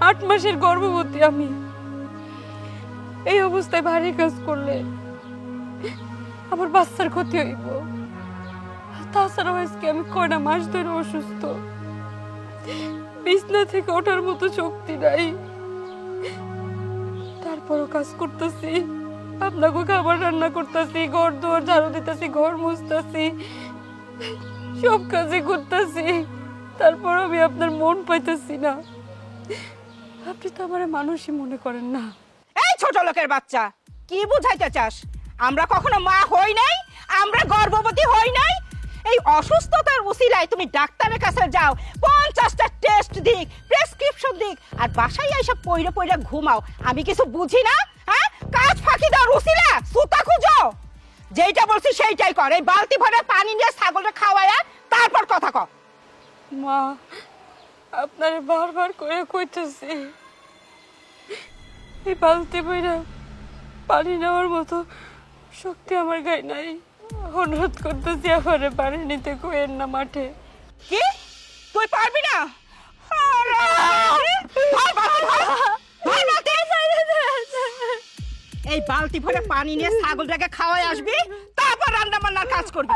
8 মাসের গর্ভবতী আমি। এই অবস্থায় ভারী কাজ করলে আমার বাচ্চার ক্ষতি হইব। তাছাড়াও আজকে আমি কয়টা মাস ধরে অসুস্থ, বিছনা থেকে ওঠার মতো শক্তি নাই। তারপরও কাজ করতেছি, আপনাকে খাবার রান্না করতেছি, ঘর দুয়ার ঝাড়ু দিতেছি, ঘর মুছতেছি, সব কাজই করতেছি। তারপর আমি আপনার মন পাইতেছি না। আপনি তো আমার মানুষই মনে করেন না। এই ছোট লোকের বাচ্চা, কি বুঝাইতে চাস? আমরা কখনো মা হই নাই, আমরা গর্ভবতী হই নাই। এই অসুস্থতার উসিলায় তুমি ডাক্তারের কাছে যাও, 50টা টেস্ট দিক, প্রেসক্রিপশন দিক, আর বাসায় এসে পইরা পইরা ঘুমাও। আমি কিছু বুঝি না? হ্যাঁ, কাজ ফাঁকি দেওয়ার উসিলা সুতা খুঁজো। যেইটা বলছি সেইটাই কর। এই বালতি ভরে পানি নিয়ে ছাগলকে খাওয়ায়া তারপর কথা কও। মা, আপনারে বারবার করে কইতেছি, এই বালতি বইরা পানি নেওয়ার মতো শক্তি আমার গায়ে নাই। অনুরোধ করতেছি আমারে পানি নিতে কইেন না মাঠে। কি তুই পারবি না? এই বালতি ভরে পানি নিয়ে ছাগলটাকে খাওয়াই আসবি, তারপর রান্না বান্নার কাজ করবি।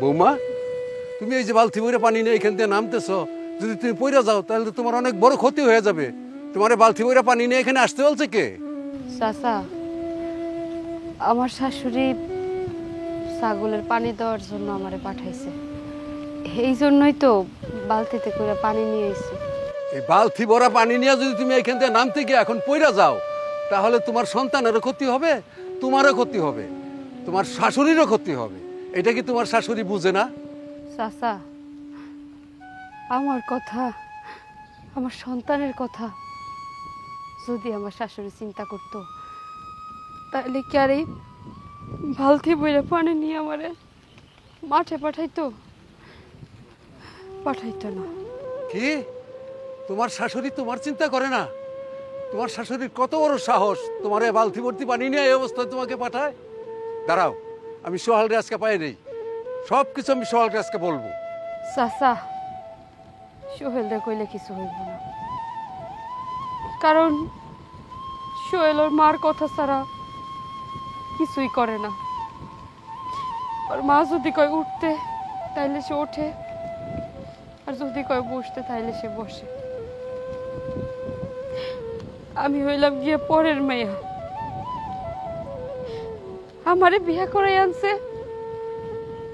বৌমা, তুমি এই যে বালতি ভরে পানি নিয়ে এখান থেকে নামতেছো, যদি তুমি পইরা যাও তাহলে তো তোমার অনেক বড় ক্ষতি হয়ে যাবে। তোমার বালতি ভরে পানি নিয়ে এখানে আসতে বলছে কে? চাচা, আমার শাশুড়ি ছাগলের পানি দেওয়ার জন্য আমারে পাঠাইছে, এই জন্যই তো বালতিতে করে পানি নিয়ে এসেছি। এই বালতি ভরা পানি নিয়ে যদি তুমি এখান থেকে নামতে গিয়ে এখন পইরা যাও, তাহলে তোমার সন্তানেরও ক্ষতি হবে, তোমারও ক্ষতি হবে, তোমার শাশুড়িরও ক্ষতি হবে। এটা কি তোমার শাশুড়ি বুঝে না? চাচা, আমার কথা, আমার সন্তানের কথা যদি আমার শাশুড়ি চিন্তা করতো, তাহলে কি আর এই বালতি বইরে পানি নিয়ে আমারে মাঠে পাঠাইতো? পাঠাইতো না। কি তোমার শাশুড়ি তোমার চিন্তা করে না? তোমার শাশুড়ির কত বড় সাহস তোমার এই বালতি ভর্তি পানি নিয়ে এই অবস্থায় তোমাকে পাঠায়? দাঁড়াও, আমি সোহালরে আজকে পাই নেই, সব কিছু আমি সোহালকে আজকে বলবো। চাচা, সোহেলরে কইলে কিছু হইব না, কারণ সোহেল ওর মার কথা ছাড়া কিছুই করে না। ওর মা যদি কয় উঠতে তাইলে সে ওঠে, আর যদি কয় বসতে তাইলে সে বসে। আমি হইলাম গিয়ে পরের মেয়া, আমারে বিয়া করাই আনছে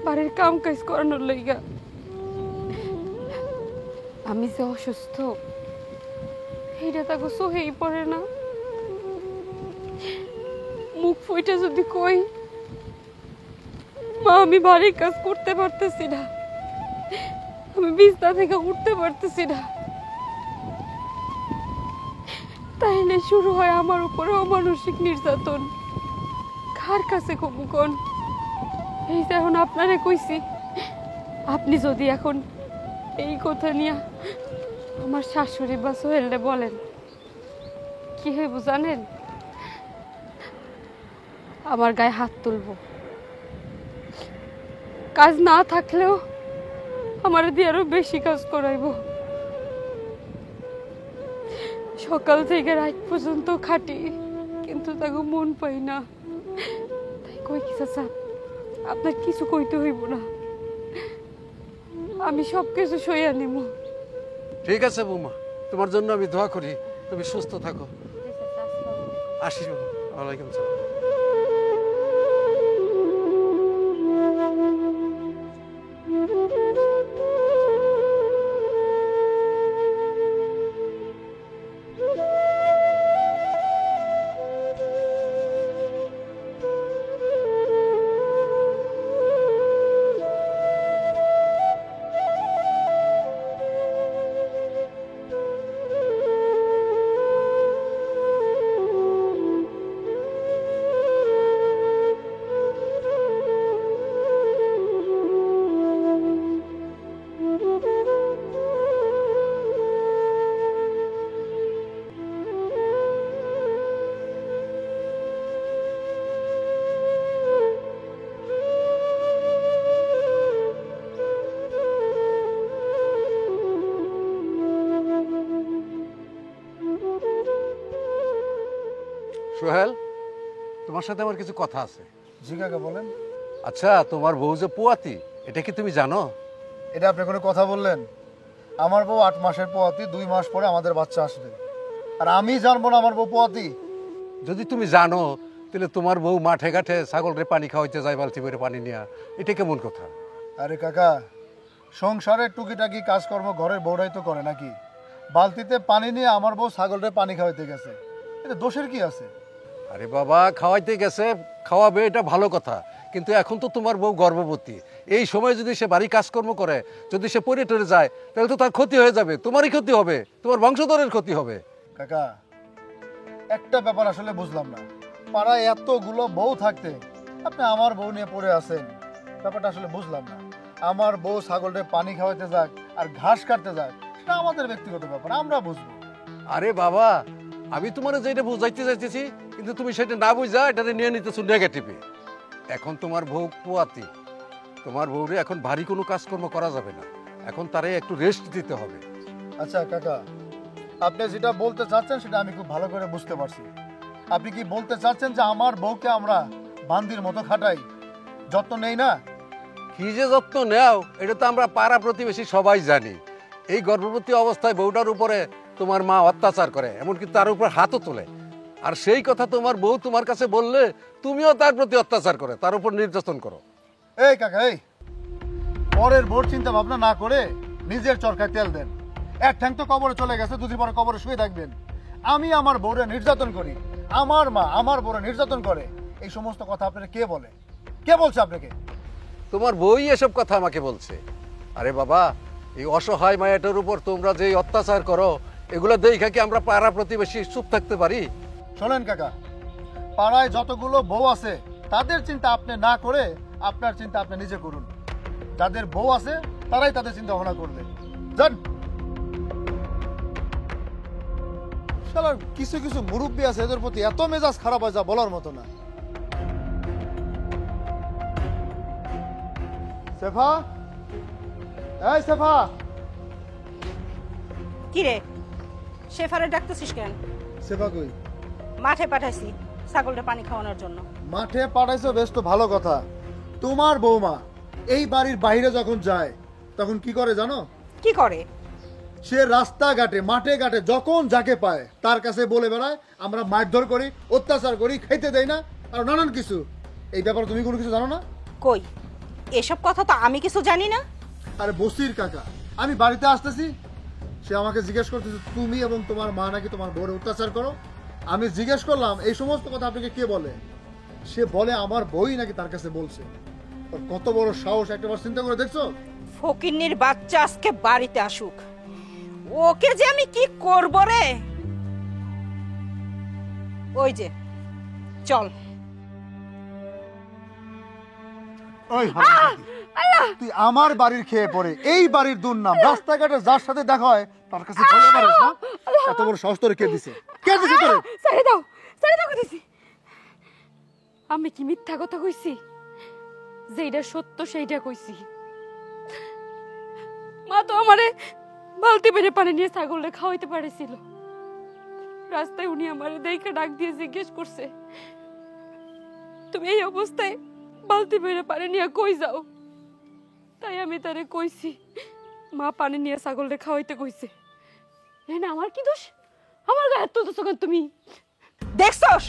বাড়ির কাম কাজ করানোর লইগা। আমি যে অসুস্থ এইটা তাকে সহেই পড়ে না। মুখ ফুইটা যদি কই, মা আমি বাড়ির কাজ করতে পারতেছি না, আমি বিছনা থেকে উঠতে পারতেছি না, তাইলে শুরু হয় আমার উপরে অমানসিক নির্যাতন। কার কাছে কমু কোন? এই যে এখন আপনারে কইছি, আপনি যদি এখন এই কথা নিয়ে আমার শাশুড়ি বা সোহেলরে বলেন, কি হইব জানেন? আমার গায়ে হাত তুলবো, কাজ না থাকলেও আমার দিয়ে আরো বেশি কাজ করাইবো। সকাল থেকে রাত পর্যন্ত খাটি, কিন্তু তাকে মন পাই না। তাই কই কি চাচা, আপনার কিছু কইতে হইব না, আমি সব কিছু সইয়া নিব। ঠিক আছে বৌমা, তোমার জন্য আমি দোয়া করি, তুমি সুস্থ থাকো। আসি বাবা। ওয়ালাইকুম সালাম। সোহেল, তোমার সাথে আমার কিছু কথা আছে। জি কাকা বলেন। আচ্ছা, তোমার বউ যে পোয়াতি, এটা কি তুমি জানো? এটা আপনি কোনো কথা বললেন? আমার বউ 8 মাসের পোয়াতি, 2 মাস পরে আমাদের বাচ্চা আসবে, আর আমি জানবো না আমার বউ পোয়াতি? যদি তুমি জানো তাহলে তোমার বউ মাঠে ঘাটে ছাগলরে পানি খাওয়াইতে যায় বালতি করে পানি নিয়ে, এটা কেমন কথা? আরে কাকা, সংসারের টুকিটাকি কাজকর্ম ঘরের বউরাই তো করে নাকি? বালতিতে পানি নিয়ে আমার বউ ছাগলরে পানি খাওয়াইতে গেছে, এটা দোষের কি আছে? আরে বাবা, খাওয়াইতে গেছে, খাওয়াবে, এটা ভালো কথা, কিন্তু এখন তো তোমার বউ গর্ভবতী। এই সময় যদি সে বাড়ি কাজকর্ম করে, যদি সে পরে টরে যায়, তাহলে তো তার ক্ষতি হয়ে যাবে, তোমারই ক্ষতি হবে, তোমার বংশধরের ক্ষতি হবে। কাকা, একটা ব্যাপার আসলে বুঝলাম না, পাড়ায় এতগুলো বউ থাকতে আপনি আমার বউ নিয়ে পড়ে আছেন, ব্যাপারটা আসলে বুঝলাম না। আমার বউ ছাগলরে পানি খাওয়াইতে যাক আর ঘাস কাটতে যাক, সেটা আমাদের ব্যক্তিগত ব্যাপার, আমরা বুঝবো। আরে বাবা, আমি তোমার যেটা বুঝাইতে চাইতেছি, কিন্তু তুমি সেটা না বুঝা এটাতে নিয়ে নিতেছো নেগেটিভে। এখন তোমার বউ পোয়াতি, তোমার বউরে এখন ভারী কোনো কাজকর্ম করা যাবে না, এখন তারে একটু রেস্ট দিতে হবে। আচ্ছা কাকা, আপনি যেটা বলতে চাচ্ছেন সেটা আমি খুব ভালো করে বুঝতে পারছি। আপনি কি বলতে চাচ্ছেন যে আমার বউকে আমরা বান্দির মতো খাটাই, যত্ন নেই না? কি যে যত্ন নেও, এটা তো আমরা পাড়া প্রতিবেশী সবাই জানি। এই গর্ভবতী অবস্থায় বউটার উপরে তোমার মা অত্যাচার করে, এমনকি তার উপর হাতও তোলে, আর সেই কথা তোমার বউ তোমার কাছে বললে তুমিও তার প্রতি অত্যাচার করে, তার উপর নির্যাতন করো। এই কাকা, এই পরের বউর চিন্তা ভাবনা না করে নিজের চরকায় তেল দেন। এক ঠ্যাং তো কবরে চলে গেছে, দুদিন পরে কবরে শুয়ে থাকবেন। আমি আমার বউরে নির্যাতন করি, আমার মা আমার বউরে নির্যাতন করে, এই সমস্ত কথা আপনারা কে বলে? কে বলছে আপনাকে? তোমার বউই এসব কথা আমাকে বলছে। আরে বাবা, এই অসহায় মায়াটার উপর তোমরা যে অত্যাচার করো, এগুলো দেখা কি আমরা পাড়া প্রতিবেশী চুপ থাকতে পারি? শোনেন কাকা, পাড়ায় যতগুলো বউ আছে তাদের চিন্তা আপনি না করে আপনার চিন্তা আপনি নিজে করুন। যাদের বউ আছে তারাই তাদের চিন্তা ভাবনা করবে। জান, শালার কিছু কিছু মুরব্বী আছে, এদের প্রতি এত মেজাজ খারাপ হয় যা বলার মতো না। সেফা, এই সেফা। কি রে, শেফারে ডাকতেছিস কেন? সেফা কই? মাঠে পাঠাইছি ছাগলটা পানি খাওয়ানোর জন্য। মাঠে পাঠাইছো, বেশ তো ভালো কথা। তোমার বৌমা এই বাড়ির বাইরে যখন যায় তখন কি করে জানো? কি করে? সে রাস্তাঘাটে মাঠে ঘাটে যখন যাকে পায় তার কাছে বলে বেড়ায় আমরা মারধর করি, অত্যাচার করি, খাইতে দেই না, আর নানান কিছু। এই ব্যাপারে তুমি কোনো কিছু জানো না? কই, এসব কথা তো আমি কিছু জানি না। আরে বসির কাকা, আমি বাড়িতে আসতেছি, সে আমাকে জিজ্ঞেস করতেছে তুমি এবং তোমার মা নাকি তোমার বউরে অত্যাচার করো। আমি জিজ্ঞেস করলাম এই সমস্ত কথা আপনাকে কে বলে? সে বলে আমার বই নাকি তার কাছে বলছে। ওর কত বড় সাহস, একটাবার চিন্তা করে দেখছো? ফকিন্নির বাচ্চা আজকে বাড়িতে আসুক, ওকে যে আমি কি করব রে। ওই যে চল। ওই তুই আমার বাড়ির খেয়ে পড়ে এই বাড়ির দুর্নাম রাস্তাঘাটে যার সাথে দেখা হয় তার কাছে বলে পারিস না? এত বড় সাহস তোরে কে দিছে? কে দিছে তোরে? ছেড়ে দাও, ছেড়ে দাও কইতেছি। আমি কি মিথ্যা কথা কইছি? যেইটা সত্য সেইটা কইছি। মা তো আমারে বালতি বেড়ে পানি নিয়ে ছাগলরে খাওয়াইতে পারেছিল। রাস্তায় উনি আমারে দেখে ডাক দিয়ে জিজ্ঞেস করছে, তুমি এই অবস্থায় বালতি বেড়ে পানি নিয়ে কই যাও? তাই আমি তারে কইছি মা পানি নিয়ে ছাগলরে খাওয়াইতে কইছে। না আমার কি দোষ? আমার গায়ে হাত তুলতেছো কেন তুমি? দেখছস,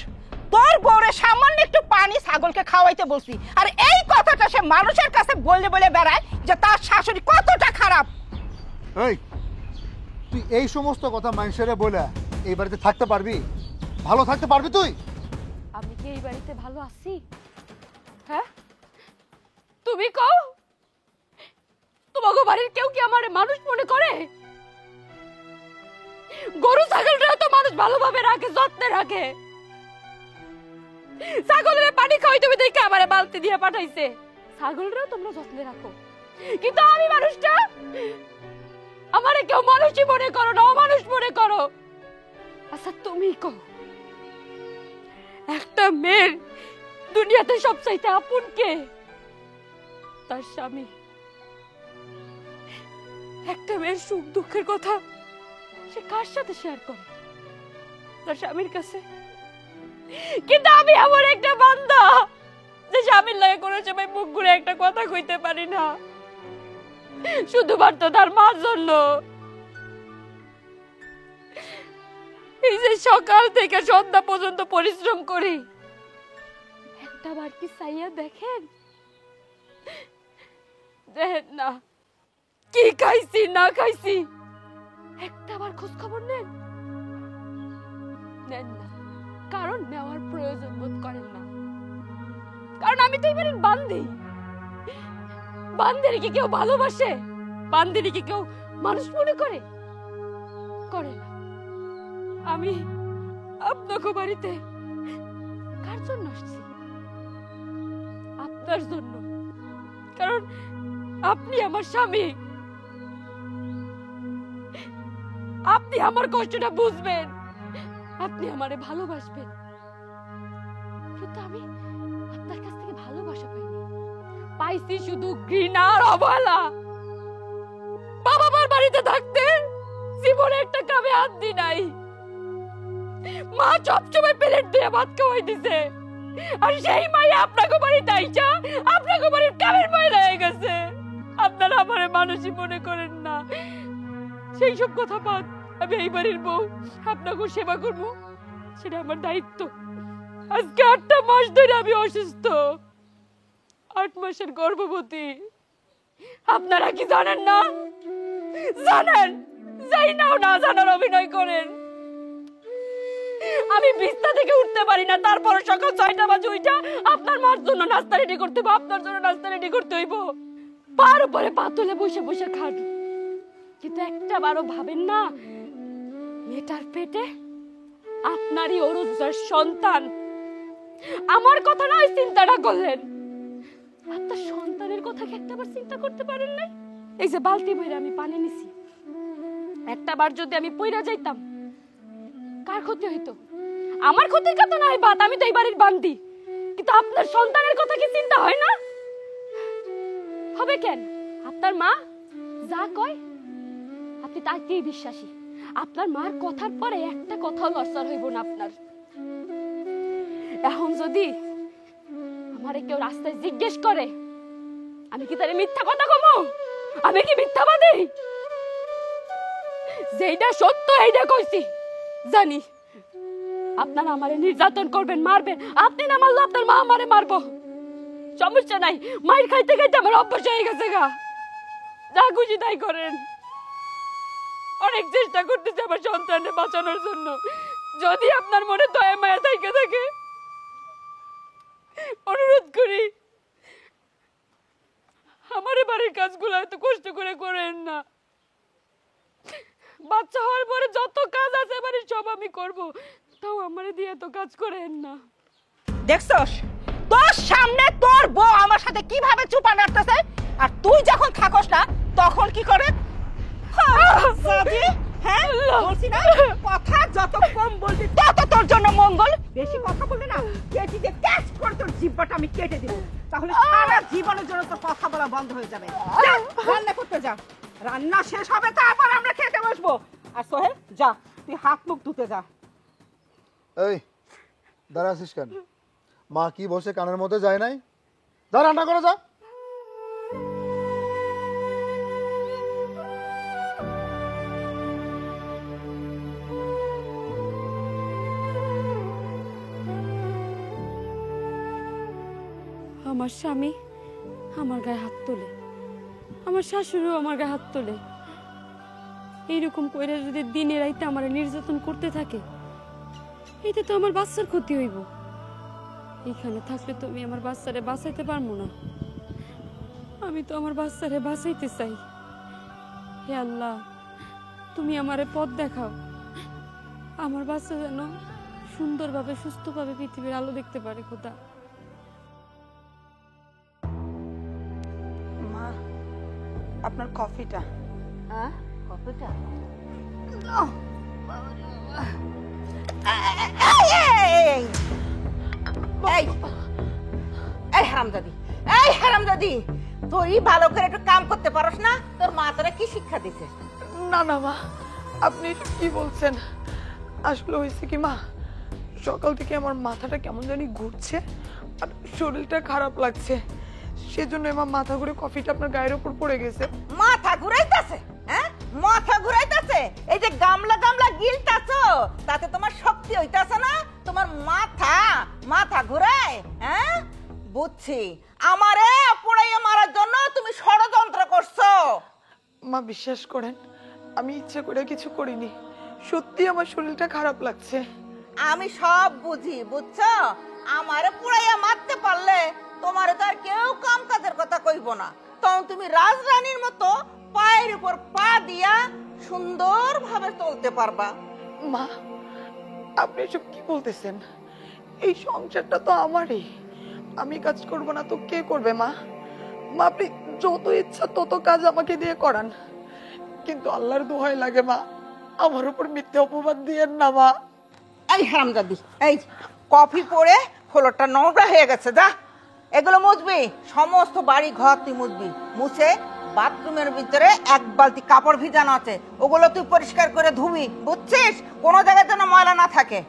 তোর বউরে সামান্য একটু পানি ছাগলকে খাওয়াইতে বলছি, আর এই কথাটা সে মানুষের কাছে বলে বলে বেড়ায় যে তার শাশুড়ি কতটা খারাপ। এই তুই এই সমস্ত কথা মানুষেরা বলে এই বাড়িতে থাকতে পারবি? ভালো থাকতে পারবি তুই? আমি কি এই বাড়িতে ভালো আছি? হ্যাঁ, তুমি কও। তোমাকে বাড়ির কেউ কি আমারে মানুষ মনে করে? গরু ছাগলরা তো মানুষ ভালোভাবে রাখে, যত্নে রাখে। ছাগলের পানি খাওয়াই তুমি দেখে আমারে বালতি দিয়ে পাঠাইছে। ছাগলরাও তোমরা যত্নে রাখো, কিন্তু আমি মানুষটা, আমারে কেউ মানুষই মনে করো না, অমানুষ মনে করো। আচ্ছা তুমি কও, একটা মেয়ের দুনিয়াতে সবচাইতে আপন কে? তার স্বামী। একটা মেয়ের সুখ দুঃখের কথা সে কার সাথে শেয়ার করে? তার স্বামীর কাছে। কিন্তু আমি এমন একটা বান্দা যে স্বামীর লাগে কোনো সময় মুখ ঘুরে একটা কথা কইতে পারি না, শুধুমাত্র তার মার জন্য। এই যে সকাল থেকে সন্ধ্যা পর্যন্ত পরিশ্রম করি, একটা বার কি চাইয়া দেখেন? দেখেন না কি খাইছি না খাইছি, একটা বার খোঁজ খবর নেন? নেন না, কারণ নেওয়ার প্রয়োজন বোধ করেন না। কারণ আমি তো এবারে বান্দি। বান্দির কি কেউ ভালোবাসে? বান্দির কি কেউ মানুষ মনে করে? করে না। আমি আপনাকে বাড়িতে কার জন্য আসছি? আপনার জন্য। কারণ আপনি আমার স্বামী, আপনি আমার কষ্টটা বুঝবেন, আপনি আমারে ভালোবাসবেন। কিন্তু আমি আপনার কাছ থেকে ভালোবাসা পাইনি, পাইছি শুধু ঘৃণা আর অবহেলা। বাবা মার বাড়িতে থাকতে জীবনে একটা কামে হাত দি নাই। মা সবসময় প্লেট দিয়ে ভাত খাওয়াই দিছে, আর সেই মাই আপনাকে বাড়িতে আইসা আপনাকে বাড়ির কামের মহিলা হয়ে গেছে। আপনারা আমারে মানুষই মনে করেন না। সেই সব কথা বাদ, আমি এই বাড়ির বউ, আপনাকে সেবা করবো, সেটা আমার দায়িত্ব। আজকে 8টা মাস ধরে আমি অসুস্থ, 8 মাসের গর্ভবতী। আপনারা কি জানেন না? জানেন? যাই নাও না জানার অভিনয় করেন। আমি বিছনা থেকে উঠতে পারি না, তারপর সকাল 6টা বাজে উঠা আপনার মার জন্য নাস্তা রেডি করতে হইব, আপনার জন্য নাস্তা রেডি করতে হইব। পার উপরে পা তুলে বসে বসে খান। কিন্তু একটা বারও ভাবেন না মেয়েটার পেটে আপনারই অরুজার সন্তান। আমার কথা নয় চিন্তাটা করলেন, আপনার সন্তানের কথা কি একটাবার চিন্তা করতে পারেন নাই? এই যে বালতি ভরে আমি পানি নিছি, একটাবার যদি আমি পইরা যাইতাম কার ক্ষতি হইতো? আমার ক্ষতির কথা নয় বাদ, আমি তো এই বাড়ির বান্দি। কিন্তু আপনার সন্তানের কথা কি চিন্তা হয় না? হবে কেন? আপনার মা যা কয় আপনি তাকেই বিশ্বাসী। আপনার মার কথার পরে একটা কথাও লড়চড় হইব না আপনার। এখন যদি আমারে কেউ রাস্তায় জিজ্ঞেস করে, আমি কি তারে মিথ্যা কথা কমো? আমি কি মিথ্যাবাদী? যেটা সত্য এইটা কইছি। জানি আপনারা আমারে নির্যাতন করবেন, মারবেন। আপনি না মারলে আপনার মা আমারে মারবো, সমস্যা নাই। মায়ের খাইতে খাইতে আমার অভ্যাস হয়ে গেছে গা। যা খুশি তাই করেন। অনেক চেষ্টা করতেছি আমার সন্তানকে বাঁচানোর জন্য। যদি আপনার মনে দয়া মায়া থেকে থাকে, অনুরোধ করি আমার বাড়ির কাজগুলো এত কষ্ট করে করেন না। বাচ্চা হওয়ার পরে যত কাজ আছে বাড়ির সব আমি করব, তাও আমারে দিয়ে এত কাজ করেন না। দেখছস তোর সামনে তোর বউ আমার সাথে কিভাবে চুপা নাড়তেছে, আর তুই যখন থাকস না তখন কি করে? হ্যাঁ বলছি না, কথা যত কম বলবি তত তোর জন্য মঙ্গল। বেশি কথা বলবি না, কেটে দিয়ে ক্যাচ করে তোর জিহ্বাটা আমি কেটে দিব, তাহলে সারা জীবনের জন্য তোর কথা বলা বন্ধ হয়ে যাবে। যা রান্না করতে যা, রান্না শেষ হবে তারপর আমরা খেতে বসবো। আর সোহেল যা, তুই হাত মুখ ধুতে যা। এই দাঁড়া আছিস কেন? মা কি বসে কানের মধ্যে যায় নাই? যা রান্না করে যা। আমার স্বামী আমার গায়ে হাত তোলে, আমার শাশুড়িও আমার গায়ে হাত তোলে। এইরকম কইরা যদি দিনে রাইতে আমার নির্যাতন করতে থাকে, এটা তো আমার বাচ্চার ক্ষতি হইব। এখানে থাকলে তো আমি আমার বাচ্চারে বাঁচাইতে পারবো না। আমি তো আমার বাচ্চারে বাঁচাইতে চাই। হে আল্লাহ, তুমি আমারে পথ দেখাও, আমার বাচ্চা যেন সুন্দরভাবে সুস্থভাবে পৃথিবীর আলো দেখতে পারে। খোদা, মা আপনার কফিটা। হ্যাঁ কতটা? এই হারামজাদি, এই হারামজাদি, তুই ভালো করে একটু কাম করতে পারস না? তোর মা তোরা কি শিক্ষা দিছে? না না মা, আপনি কি বলছেন? আসলে হয়েছে কি মা, সকাল থেকে আমার মাথাটা কেমন জানি ঘুরছে আর শরীরটা খারাপ লাগছে, সেজন্য আমার মাথা ঘুরে কফিটা আপনার গায়ের উপর পড়ে গেছে। মাথা ঘুরাইতাছে? হ্যাঁ, মাথা ঘুরাইতাছে? এই যে গামলা গামলা গিলতাছো, তাতে তোমার শক্তি হইতাছে না? তোমার মাথা মাথা ঘুরায়? হ্যাঁ, বুঝছি। আমারে পোড়াইয়া মারার জন্য তুমি ষড়যন্ত্র করছো। মা বিশ্বাস করেন, আমি ইচ্ছে করে কিছু করিনি, সত্যি আমার শরীরটা খারাপ লাগছে। আমি সব বুঝি, বুঝছো? আমারে পুরাইয়া মারতে পারলে তোমারে তো আর কেউ কাম কাজের কথা কইব না। তখন তুমি রাজরানীর মতো পায়ের উপর পা দিয়া সুন্দরভাবে চলতে পারবা। মা, আপনি এসব কি বলতেছেন? এই সংসারটা তো আমারই, আমি কাজ করব না তো কে করবে? মা, মা আপনি যত ইচ্ছা তত কাজ আমাকে দিয়ে করান, কিন্তু আল্লাহর দোহাই লাগে মা, আমার উপর মিথ্যে অপবাদ দিয়েন না মা। এই হারামজাদি, এই কফি পড়ে ফ্লোরটা নোংরা হয়ে গেছে, যা এগুলো মুছবি। সমস্ত বাড়ি ঘর তুই মুছবি, মুছে বাথরুমের ভিতরে এক বালতি কাপড় ভিজানো আছে, ওগুলো তুই পরিষ্কার করে ধুবি, বুঝছিস? কোনো জায়গায় যেন ময়লা না থাকে।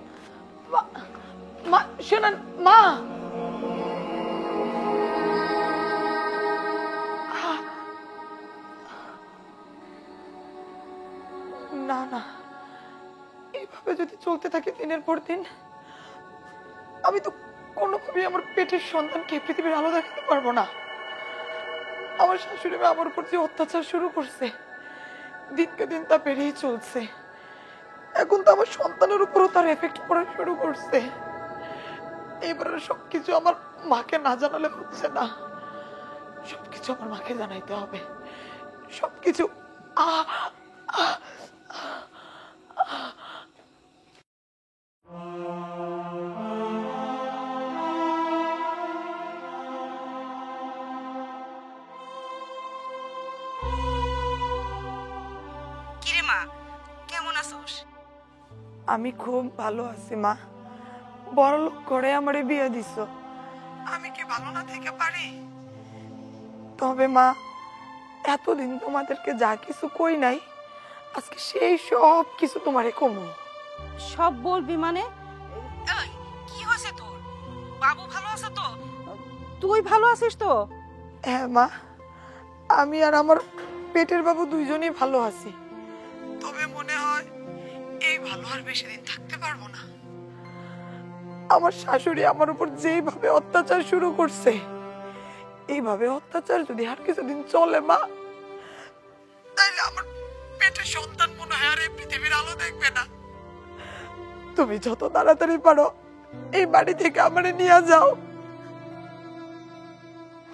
মা শোনেন, মা না না, এইভাবে যদি চলতে থাকে দিনের পর দিন, আমি তো কোনোভাবেই আমার পেটের সন্তানকে পৃথিবীর আলো দেখাতে পারবো না। আমার শাশুড়ি মা আমার উপর যে অত্যাচার শুরু করছে, দিনকে দিন তা বেড়েই চলছে। এখন তো আমার সন্তানের উপরও তার এফেক্ট পড়া শুরু করছে। এবারে সবকিছু আমার মাকে না জানালে হচ্ছে না, সবকিছু আমার মাকে জানাইতে হবে, সবকিছু। কিরে মা, কেমন আছোস? আমি খুব ভালো আছি মা, বড়লোক করে আমারে বিয়ে দিছো, আমি কি ভালো না থেকে পারি? তবে মা, এতদিন তোমাদেরকে যা কিছু কই নাই, আজকে সেই সব কিছু তোমারে কমু। সব বলবি মানে? এই, কি হয়েছে তোর? বাবু ভালো আছে তো? তুই ভালো আছিস তো? হ্যাঁ মা, আমি আর আমার পেটের বাবু দুইজনই ভালো আছি, তবে মনে হয় এই ভালো আর বেশি দিন থাকতে পারবো না। আমার শাশুড়ি আমার উপর যেইভাবে অত্যাচার শুরু করছে, এইভাবে অত্যাচার যদি আর কিছুদিন চলে মা, তাহলে আমার পেটের সন্তান মনে হয় আর এই পৃথিবীর আলো দেখবে না। তুমি যত তাড়াতাড়ি পারো এই বাড়ি থেকে আমারে নিয়ে যাও।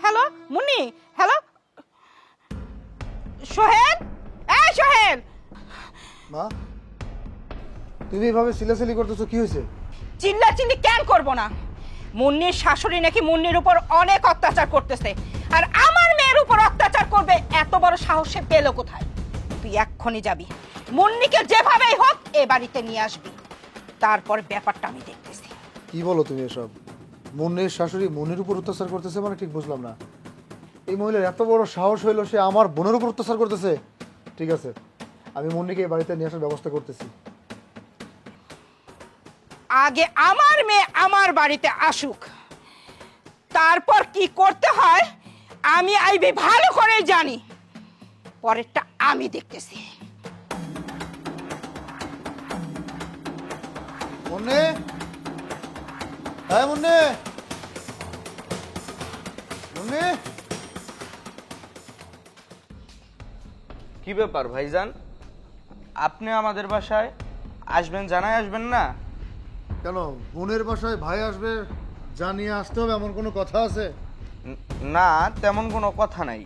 হ্যালো মুন্নি, হ্যালো সোহেল, এই সোহেল। মা, তুমি এভাবে সিলাসিলি করতেছো, কি হয়েছে? চিল্লাচিল্লি কেন করব না? মুন্নির শাশুড়ি নাকি মুন্নির উপর অনেক অত্যাচার করতেছে, আর আমার মেয়ের উপর অত্যাচার করবে এত বড় সাহস সে পেল কোথায়? তুই এক্ষুনি যাবি, মুন্নিকে যেভাবেই হোক এ বাড়িতে নিয়ে আসবি, তারপর ব্যাপারটা আমি দেখতেছি। কি বলো তুমি এসব? মুন্নির শাশুড়ি মুন্নির উপর অত্যাচার করতেছে মানে ঠিক বুঝলাম না। এই মহিলার এত বড় সাহস হইলো সে আমার বোনের উপর অত্যাচার করতেছে? ঠিক আছে, আমি মুন্নিকে এই বাড়িতে নিয়ে আসার ব্যবস্থা করতেছি। আগে আমার মেয়ে আমার বাড়িতে আসুক, তারপর কি করতে হয় আমি আইবি ভালো করে জানি, পরেরটা আমি দেখতেছি। মুন্নি, হ্যাঁ মুন্নি, মুন্নি। কি ব্যাপার ভাইজান, আপনি আমাদের বাসায় আসবেন জানাই আসবেন না? কেন, বোনের বাসায় ভাই আসবে জানিয়ে আসতে হবে এমন কোনো কথা আছে? না, তেমন কোনো কথা নাই,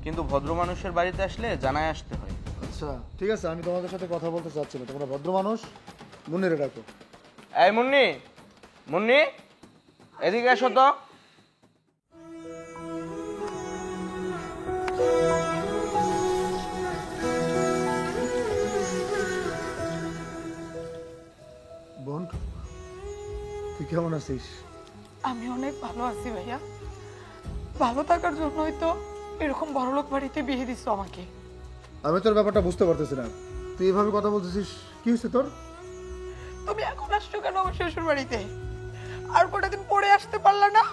কিন্তু ভদ্র মানুষের বাড়িতে আসলে জানাই আসতে হয়। আচ্ছা ঠিক আছে, আমি তোমাদের সাথে কথা বলতে চাচ্ছি না, তোমরা ভদ্র মানুষ, মুন্নিরে ডাকো। এই মুন্নি, মুন্নি এদিকে এসো তো। বোন, তুই কেমন আছিস? আমি অনেক ভালো আছি ভাইয়া, ভালো থাকার জন্যই তো এরকম বড়লোক বাড়িতে বিয়ে দিচ্ছ আমাকে। আমি তোর ব্যাপারটা বুঝতে পারতেছি না, তুই এভাবে কথা বলতেছিস, কি হয়েছে তোর? তুমি এখন আসছো কেন আমার শ্বশুর বাড়িতে? আর কটা দিন পরে আসতে পারলা না?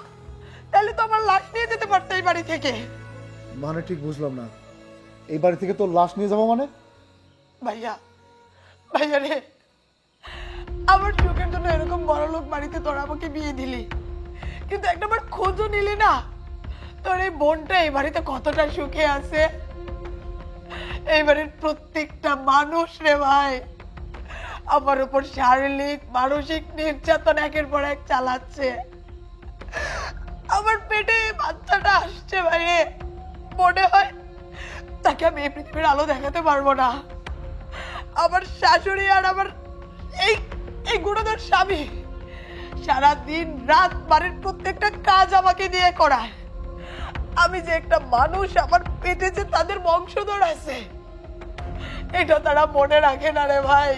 তাহলে তো আমার লাশ নিয়ে যেতে পারতে এই বাড়ি থেকে। মানে ঠিক বুঝলাম না, এই বাড়ি থেকে তোর লাশ নিয়ে যাবো মানে? ভাইয়া, ভাইয়া রে, আমার সুখের জন্য এরকম বড় লোক বাড়িতে তোরা আমাকে বিয়ে দিলি, কিন্তু একটাবার খোঁজও নিলি না তোর এই বোনটা এই বাড়িতে কতটা সুখে আছে। এই বাড়ির প্রত্যেকটা মানুষ রে ভাই আমার উপর শারীরিক মানসিক নির্যাতন একের পর এক চালাচ্ছে। আমার পেটে বাচ্চাটা আসছে ভাইরে, মনে হয় তাকে আমি এই পৃথিবীর আলো দেখাতে পারবো না। আমার শাশুড়ি আর আমার এই এই গুণধর স্বামী সারা দিন রাত বাড়ির প্রত্যেকটা কাজ আমাকে দিয়ে করায়। আমি যে একটা মানুষ, আমার পেটে যে তাদের বংশধর আছে এটা তারা মনে রাখে না রে ভাই।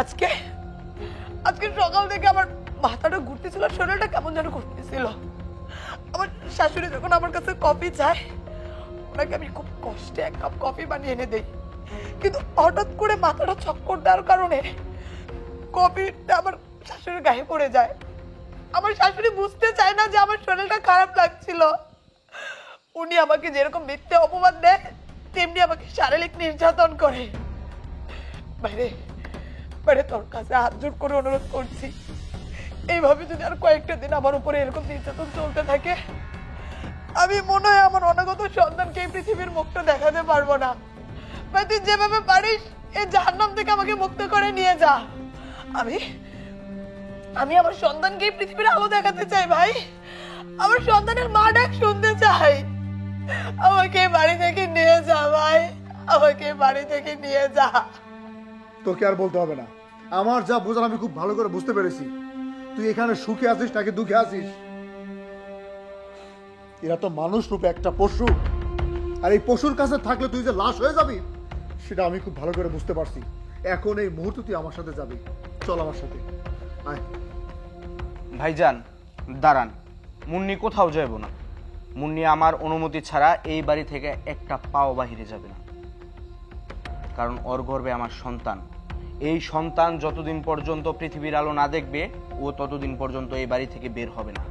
আজকে আজকে সকাল থেকে আমার মাথাটা ঘুরতেছিল, শরীরটা কেমন যেন করতেছিল। আমার শাশুড়ি যখন আমার কাছে কফি চায়, ওনাকে আমি খুব কষ্টে এক কাপ কফি বানিয়ে এনে দেই, কিন্তু হঠাৎ করে মাথাটা চক্কর দেওয়ার কারণে কফিটা আমার শাশুড়ির গায়ে পড়ে যায়। আমার শাশুড়ি বুঝতে চায় না যে আমার শরীরটা খারাপ লাগছিল। উনি আমাকে যেরকম মিথ্যে অপমান দেয়, তেমনি আমাকে শারীরিক নির্যাতন করে। বাইরে বাইরে তোর কাছে হাত জোড় করে অনুরোধ করছি, এইভাবে যদি আর কয়েকটা দিন আমার উপরে এরকম নির্যাতন চলতে থাকে, আমি মনে হয় আমার অনাগত সন্তানকে এই পৃথিবীর মুখটা দেখাতে পারবো না। ভাই তুই যেভাবে পারিস এই জাহান্নাম থেকে আমাকে মুক্ত করে নিয়ে যা। আমি আমি আমার সন্তানকে এই পৃথিবীর আলো দেখাতে চাই ভাই। আমার সন্তানের মা ডাক শুনতে চাই। আমাকে বাড়ি থেকে নিয়ে যা ভাই, আমাকে বাড়ি থেকে নিয়ে যা। তোকে আর বলতে হবে না, আমার যা বোঝার আমি খুব ভালো করে বুঝতে পেরেছি। তুই এখানে সুখে আছিস নাকি দুঃখে আছিস? এরা তো মানুষ রূপে একটা পশু, আর এই পশুর কাছে থাকলে তুই যে লাশ হয়ে যাবি সেটা আমি খুব ভালো করে বুঝতে পারছি। এখন এই মুহূর্তে তুই আমার সাথে যাবি, চল আমার সাথে আয়। ভাইজান দাঁড়ান, মুন্নি কোথাও যাইব না। মুন্নি আমার অনুমতি ছাড়া এই বাড়ি থেকে একটা পাও বাহিরে যাবে না, কারণ ওর গর্ভে আমার সন্তান। এই সন্তান যতদিন পর্যন্ত পৃথিবীর আলো না দেখবে, ও ততদিন পর্যন্ত এই বাড়ি থেকে বের হবে না।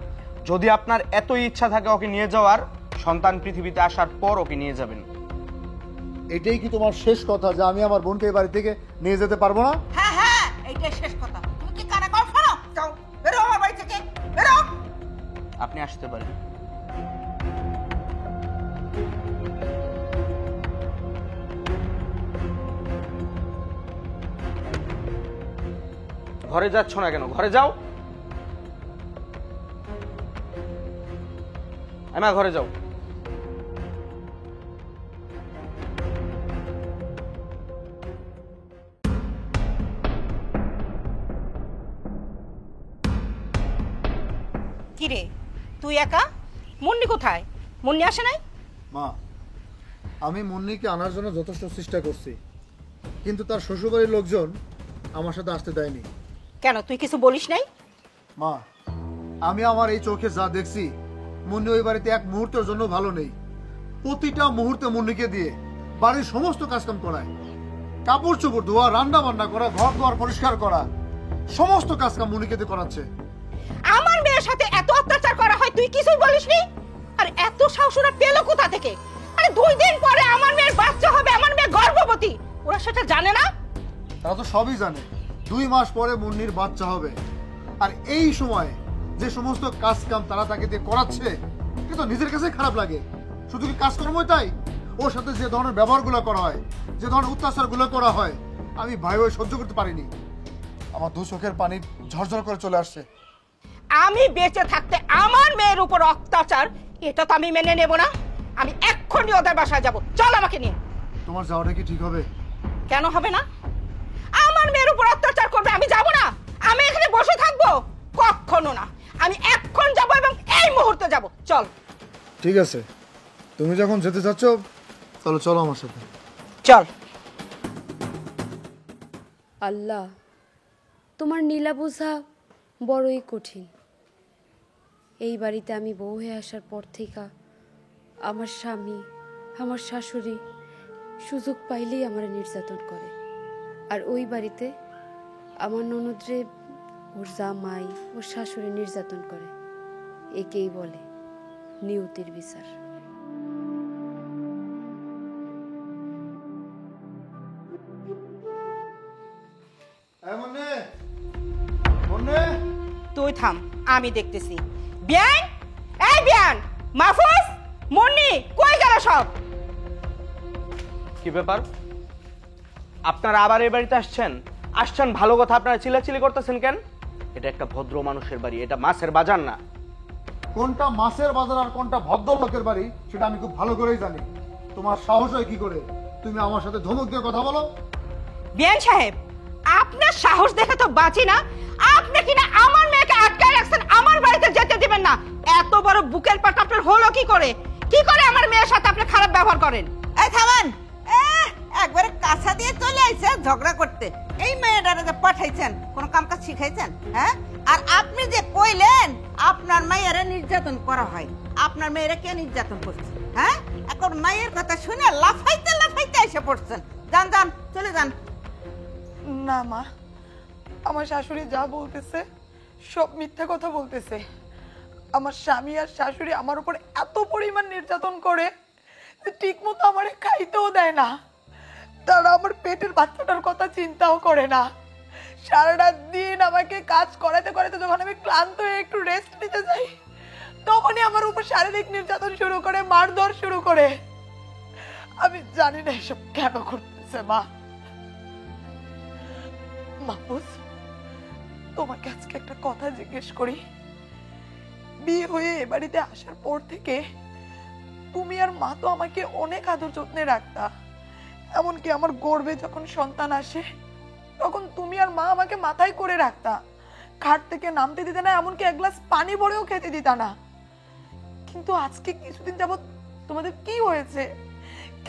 যদি আপনার এতই ইচ্ছা থাকে ওকে নিয়ে যাওয়ার, সন্তান পৃথিবীতে আসার পর ওকে নিয়ে যাবেন। এটাই কি তোমার শেষ কথা যে আমি আমার বোনকে এই বাড়ি থেকে নিয়ে যেতে পারবো না? হ্যাঁ হ্যাঁ, এইটাই শেষ কথা। তুমি কি কানে কল শোনো? যাও বেরো আমার বাড়ি থেকে, বেরো। আপনি আসতে পারেন। ঘরে যাচ্ছ না কেন? ঘরে যাও। এমা ঘরে যাও। কিরে তুই একা? মুন্নি কোথায়? মুন্নি আসে নাই? মা, আমি মুন্নিকে আনার জন্য যথেষ্ট চেষ্টা করছি, কিন্তু তার শ্বশুরবাড়ির লোকজন আমার সাথে আসতে দেয়নি। কেন তুই কিছু বলিস নাই? মা, আমি আমার এই চোখে যা দেখছি, মুন্নি ওই বাড়িতে এক মুহূর্তের জন্য ভালো নেই। প্রতিটা মুহূর্তে মুন্নিকে দিয়ে বাড়ির সমস্ত কাজকাম করায়, কাপড় চোপড় ধোয়া, রান্না বান্না করা, ঘর দুয়ার পরিষ্কার করা, সমস্ত কাজকাম মুন্নিকে দিয়ে করাচ্ছে। আমার মেয়ের সাথে এত অত্যাচার করা হয়, তুই কিছুই বলিসনি? আর এত সাহস ওরা পেলো কোথা থেকে? আরে 2 দিন পরে আমার মেয়ের বাচ্চা হবে, আমার মেয়ে গর্ভবতী। ওরা সেটা জানে না? তারা তো সবই জানে 2 মাস পরে মুন্নির বাচ্চা হবে। আর এই সময় যে সমস্ত কাজ কাম তারা তাকে দিয়ে করাচ্ছে, কিন্তু নিজের কাছে খারাপ লাগে। শুধু কি কাজকর্মই তাই, ওর সাথে যে ধরনের ব্যবহারগুলো করা হয়, যে ধরনের অত্যাচারগুলো করা হয়, আমি ভাই ভাই সহ্য করতে পারিনি। আমার 2 চোখের পানি ঝরঝর করে চলে আসছে। আমি বেঁচে থাকতে আমার মেয়ের উপর অত্যাচার, এটা তো আমি মেনে নেব না। আমি এক্ষুনি ওদের বাসায় যাব। চল আমাকে নিয়ে। তোমার যাওয়াটা কি ঠিক হবে? কেন হবে না? আমার মেয়ের উপর অত্যাচার করবে, আমি যাব না? আমি এখানে বসে থাকবো? কখনো না। আমি এখন যাব এবং এই মুহূর্তে যাব। চল। ঠিক আছে, তুমি যখন যেতে চাচ্ছ তাহলে চলো আমার সাথে। চল। আল্লাহ, তোমার নীলা বোঝা বড়ই কঠিন। এই বাড়িতে আমি বউ হয়ে আসার পর থেকে আমার স্বামী, আমার শাশুড়ি সুযোগ পাইলেই আমার নির্যাতন করে। আর ওই বাড়িতে আমার ননদরে ওর জামাই ওর শাশুড়ি নির্যাতন করে, একেই বলে নিয়তির বিচার। তুই থাম, আমি দেখতেছি। বিয়ান, এই বিয়ান, মাহফুজ, মুন্নি, কই গেল সব? কি ব্যাপার? আপনারা আবার এই বাড়িতে আসছেন ভালো কথা, আপনারা চিল্লাচিল্লি করতেছেন কেন? এটা একটা ভদ্র মানুষের বাড়ি, এটা মাছের বাজার না। কোনটা মাছের বাজার আর কোনটা ভদ্রলোকের বাড়ি সেটা আমি খুব ভালো করেই জানি। তোমার সাহস হয় কি করে তুমি আমার সাথে ধমক দিয়ে কথা বলো? বিয়ান সাহেব, আপনার সাহস দেখে তো বাঁচি না। আপনি কিনা আমার মেয়েকে আটকায় রাখছেন, আমার বাড়িতে যেতে দিবেন না। এত বড় বুকের পাট আপনার হলো কি করে? কি করে আমার মেয়ের সাথে আপনি খারাপ ব্যবহার করেন? এই থামেন, একবারে কাছা দিয়ে চলে আইছে ঝগড়া করতে। এই মেয়েটারে যে পাঠাইছেন কোনো কাম কাজ শিখাইছেন? হ্যাঁ, আর আপনি যে কইলেন আপনার মায়েরা নির্যাতন করা হয়, আপনার মেয়েরা কে নির্যাতন করছে? হ্যাঁ, এখন মায়ের কথা শুনে লাফাইতে লাফাইতে এসে পড়ছেন। যান যান, চলে যান। না মা, আমার শাশুড়ি যা বলতেছে সব মিথ্যা কথা বলতেছে। আমার স্বামী আর শাশুড়ি আমার উপর এত পরিমাণ নির্যাতন করে যে ঠিক মতো আমারে খাইতেও দেয় না। তারা আমার পেটের বাচ্চাটার কথা চিন্তাও করে না। সারাটা দিন আমাকে কাজ করাতে করাতে যখন আমি ক্লান্ত হয়ে একটু রেস্ট নিতে যাই, তখনই আমার উপর শারীরিক নির্যাতন শুরু করে, মারধর শুরু করে। আমি জানি না এসব কেন করতেছে মা। মাহফুজ, তোমাকে আজকে একটা কথা জিজ্ঞেস করি। বিয়ে হয়ে এ বাড়িতে আসার পর থেকে তুমি আর মা তো আমাকে অনেক আদর যত্নে রাখতা। এমনকি আমার গর্ভে যখন সন্তান আসে তখন তুমি আর মা আমাকে মাথায় করে রাখতা, খাট থেকে নামতে দিতে না, এমনকি এক গ্লাস পানি ভরেও খেতে দিতা না। কিন্তু আজকে কিছুদিন যাবত তোমাদের কি হয়েছে?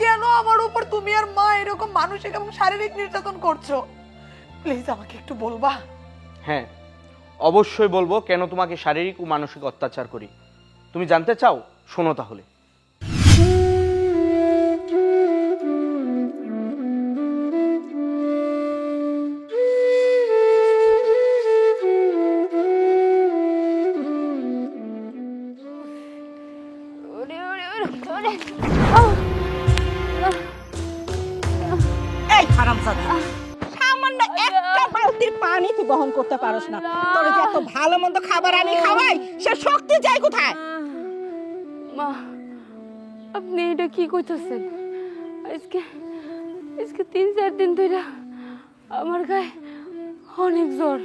কেন আমার উপর তুমি আর মা এরকম মানসিক এবং শারীরিক নির্যাতন করছো? প্লিজ আমাকে একটু বলবা। হ্যাঁ, অবশ্যই বলবো কেন তোমাকে শারীরিক ও মানসিক অত্যাচার করি। তুমি জানতে চাও? শোনো তাহলে। এই হারামজাদা, সামান্য একটা বালতির পানি তুই বহন করতে পারস না। তোর যে এত ভালো মন্দ খাবার আমি খাওয়াই, সে শক্তি যায় কোথায়? মা, আপনি এটা কি কইতেছেন? আজকে 3-4 দিন ধরে আমার গায়ে অনেক জ্বর।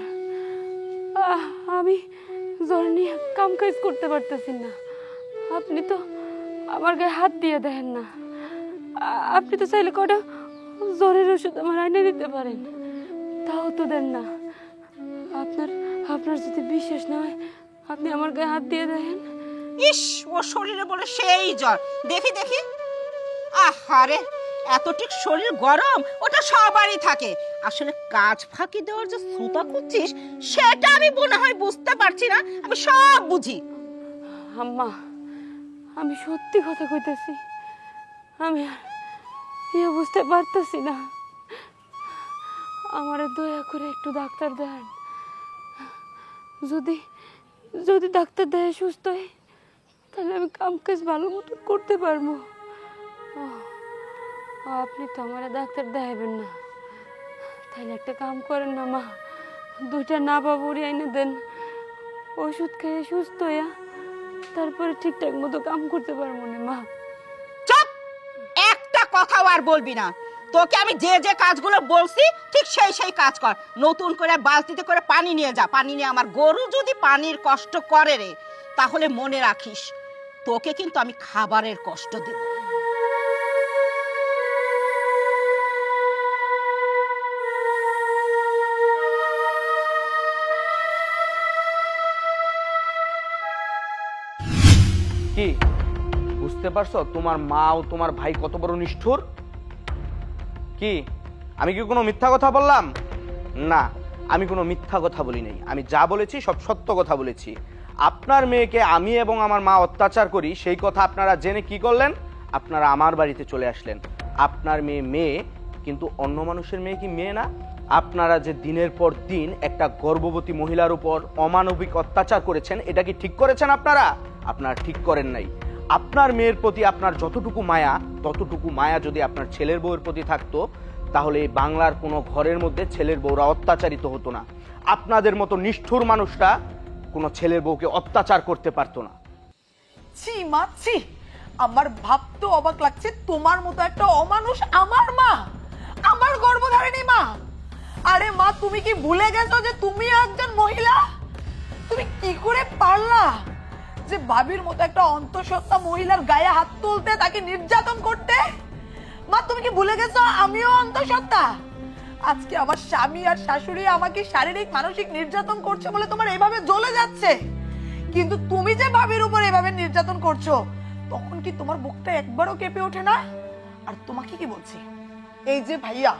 আমি জ্বর নিয়ে কাম কাজ করতে পারতেছি না। আপনি তো আমার গায়ে হাত দিয়ে দেখেন না। আপনি তো চাইলে কটা জ্বরের ওষুধ আমার আইনে দিতে পারেন, তাও তো দেন না। আপনার যদি বিশ্বাস না হয় আপনি আমার গায়ে হাত দিয়ে দেখেন। ইস, ও শরীরে বলে সেই জ্বর। দেখি দেখি। আহারে, এতটুক শরীর গরম, ওটা সবারই থাকে। আসলে কাজ ফাঁকি দেওয়ার যে সুতা খুঁজছিস সেটা আমি মনে হয় বুঝতে পারছি না। আমি সব বুঝি। আম্মা, আমি সত্যি কথা কইতেছি, আমি আর বুঝতে পারতেছি না। আমারে দয়া করে একটু ডাক্তার দেন। যদি ডাক্তার দেয় সুস্থ হয় তাহলে আমি কাম কাজ ভালো মতো করতে পারবো। আপনি তো আমার ডাক্তার দেখাবেন না, তাহলে একটা কাম করেন না মা, 2টা নাবা বড়ি আইনে দেন। ওষুধ খেয়ে সুস্থ হইয়া তারপরে ঠিকঠাক মতো কাম করতে পারবো না মা। চুপ, একটা কথাও আর বলবি না। তোকে আমি যে যে কাজগুলো বলছি ঠিক সেই কাজ কর। নতুন করে বালতিতে করে পানি নিয়ে যা। পানি নিয়ে আমার গরু যদি পানির কষ্ট করে রে, তাহলে মনে রাখিস তোকে কিন্তু আমি খাবারের কষ্ট দেব। কি বুঝতে পারছো তোমার মা ও তোমার ভাই কত বড় নিষ্ঠুর? কি আমি কি কোনো মিথ্যা কথা বললাম? না, আমি কোনো মিথ্যা কথা বলি নাই। আমি যা বলেছি সব সত্য কথা বলেছি। আপনার মেয়েকে আমি এবং আমার মা অত্যাচার করি, সেই কথা আপনারা জেনে কি করলেন? আপনারা আমার বাড়িতে চলে আসলেন। আপনার মেয়ে কিন্তু অন্য মানুষের মেয়ে কি মেয়ে না? আপনারা যে দিনের পর দিন একটা গর্ভবতী মহিলার উপর অমানবিক অত্যাচার করেছেন, এটা কি ঠিক করেছেন আপনারা? আপনারা ঠিক করেন নাই। আপনার মেয়ের প্রতি আপনার যতটুকু মায়া, ততটুকু মায়া যদি আপনার ছেলের বউয়ের প্রতি থাকতো, তাহলে এই বাংলার কোনো ঘরের মধ্যে ছেলের বউরা অত্যাচারিত হতো না। আপনাদের মতো নিষ্ঠুর মানুষরা কোনো ছেলের বউকে অত্যাচার করতে পারতো না। ছি মা ছি, আমার ভাবতে অবাক লাগছে, তোমার মতো একটা অমানুষ আমার মা, আমার গর্ভধারিণী মা। আরে মা, তুমি কি ভুলে গেছো যে তুমি একজন মহিলা? তুমি কি করে পারলা যে ভাবির মতো একটা অন্তঃসত্ত্বা মহিলার গায়ে হাত তুলতে, তাকে নির্যাতন করতে? মা, তুমি কি ভুলে গেছো আমিও অন্তঃসত্ত্বা? আজকে আমার স্বামী আর শাশুড়ি আমাকে শারীরিক মানসিক নির্যাতন করছে বলে তোমার এইভাবে জ্বলে যাচ্ছে, কিন্তু তুমি যে ভাবির উপর এভাবে নির্যাতন করছো, তখন কি তোমার বুকটা একবারও কেঁপে ওঠে না? আর তোমাকে কি বলছি, এই যে ভাইয়া,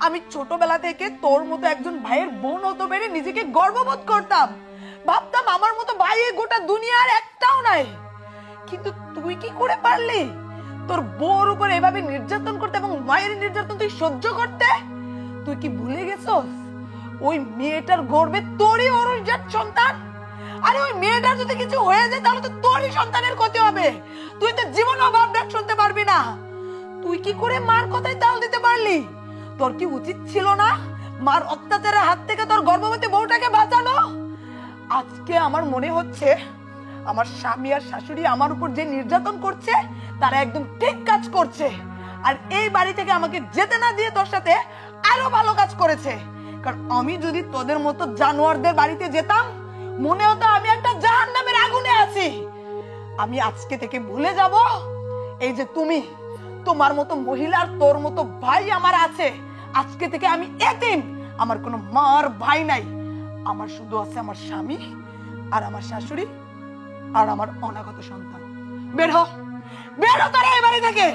আমি ছোটবেলা থেকে তোর মতো একজন ভাইয়ের বোন হতে পেরে নিজেকে গর্ববোধ করতাম, ভাবতাম আমার মতো ভাই এই গোটা দুনিয়ার একটাও নাই। কিন্তু তুই কি করে পারলি তোর বউর উপর এভাবে নির্যাতন করতে এবং মায়ের নির্যাতন তুই সহ্য করতে? তুই কি ভুলে গেছস ওই মেয়েটার গর্ভে তোরই অরুণজাত সন্তান? আরে ওই মেয়েটার যদি কিছু হয়ে যায় তাহলে তো তোরই সন্তানের ক্ষতি হবে, তুই তো জীবন অভাব ডাক শুনতে পারবি না। তুই কি করে মার কথায় তাল দিতে পারলি? তোর কি উচিত ছিল না মার অত্যাচারের হাত থেকে তোর গর্ভবতী বউটাকে বাঁচানো? আজকে আমার মনে হচ্ছে আমার স্বামী আর শাশুড়ি আমার উপর যে নির্যাতন করছে তারা একদম ঠিক কাজ করছে, আর এই বাড়ি থেকে আমাকে যেতে না দিয়ে তোর সাথে আরো ভালো কাজ করেছে। কারণ আমি যদি তোদের মতো জানোয়ারদের বাড়িতে যেতাম, মনে হতো আমি একটা জাহান্নামের আগুনে আছি। আমি আজকে থেকে ভুলে যাব এই যে তুমি, তোমার মতো মহিলার, তোর মতো ভাই আমার আছে। আজকে থেকে আমি এতিম, আমার কোনো মার ভাই নাই, আমার শুধু আছে আমার স্বামী আর আমার শাশুড়ি আর আমার অনাগত সন্তান। বের হ, বের হ তোরা এই বাড়ি থেকে।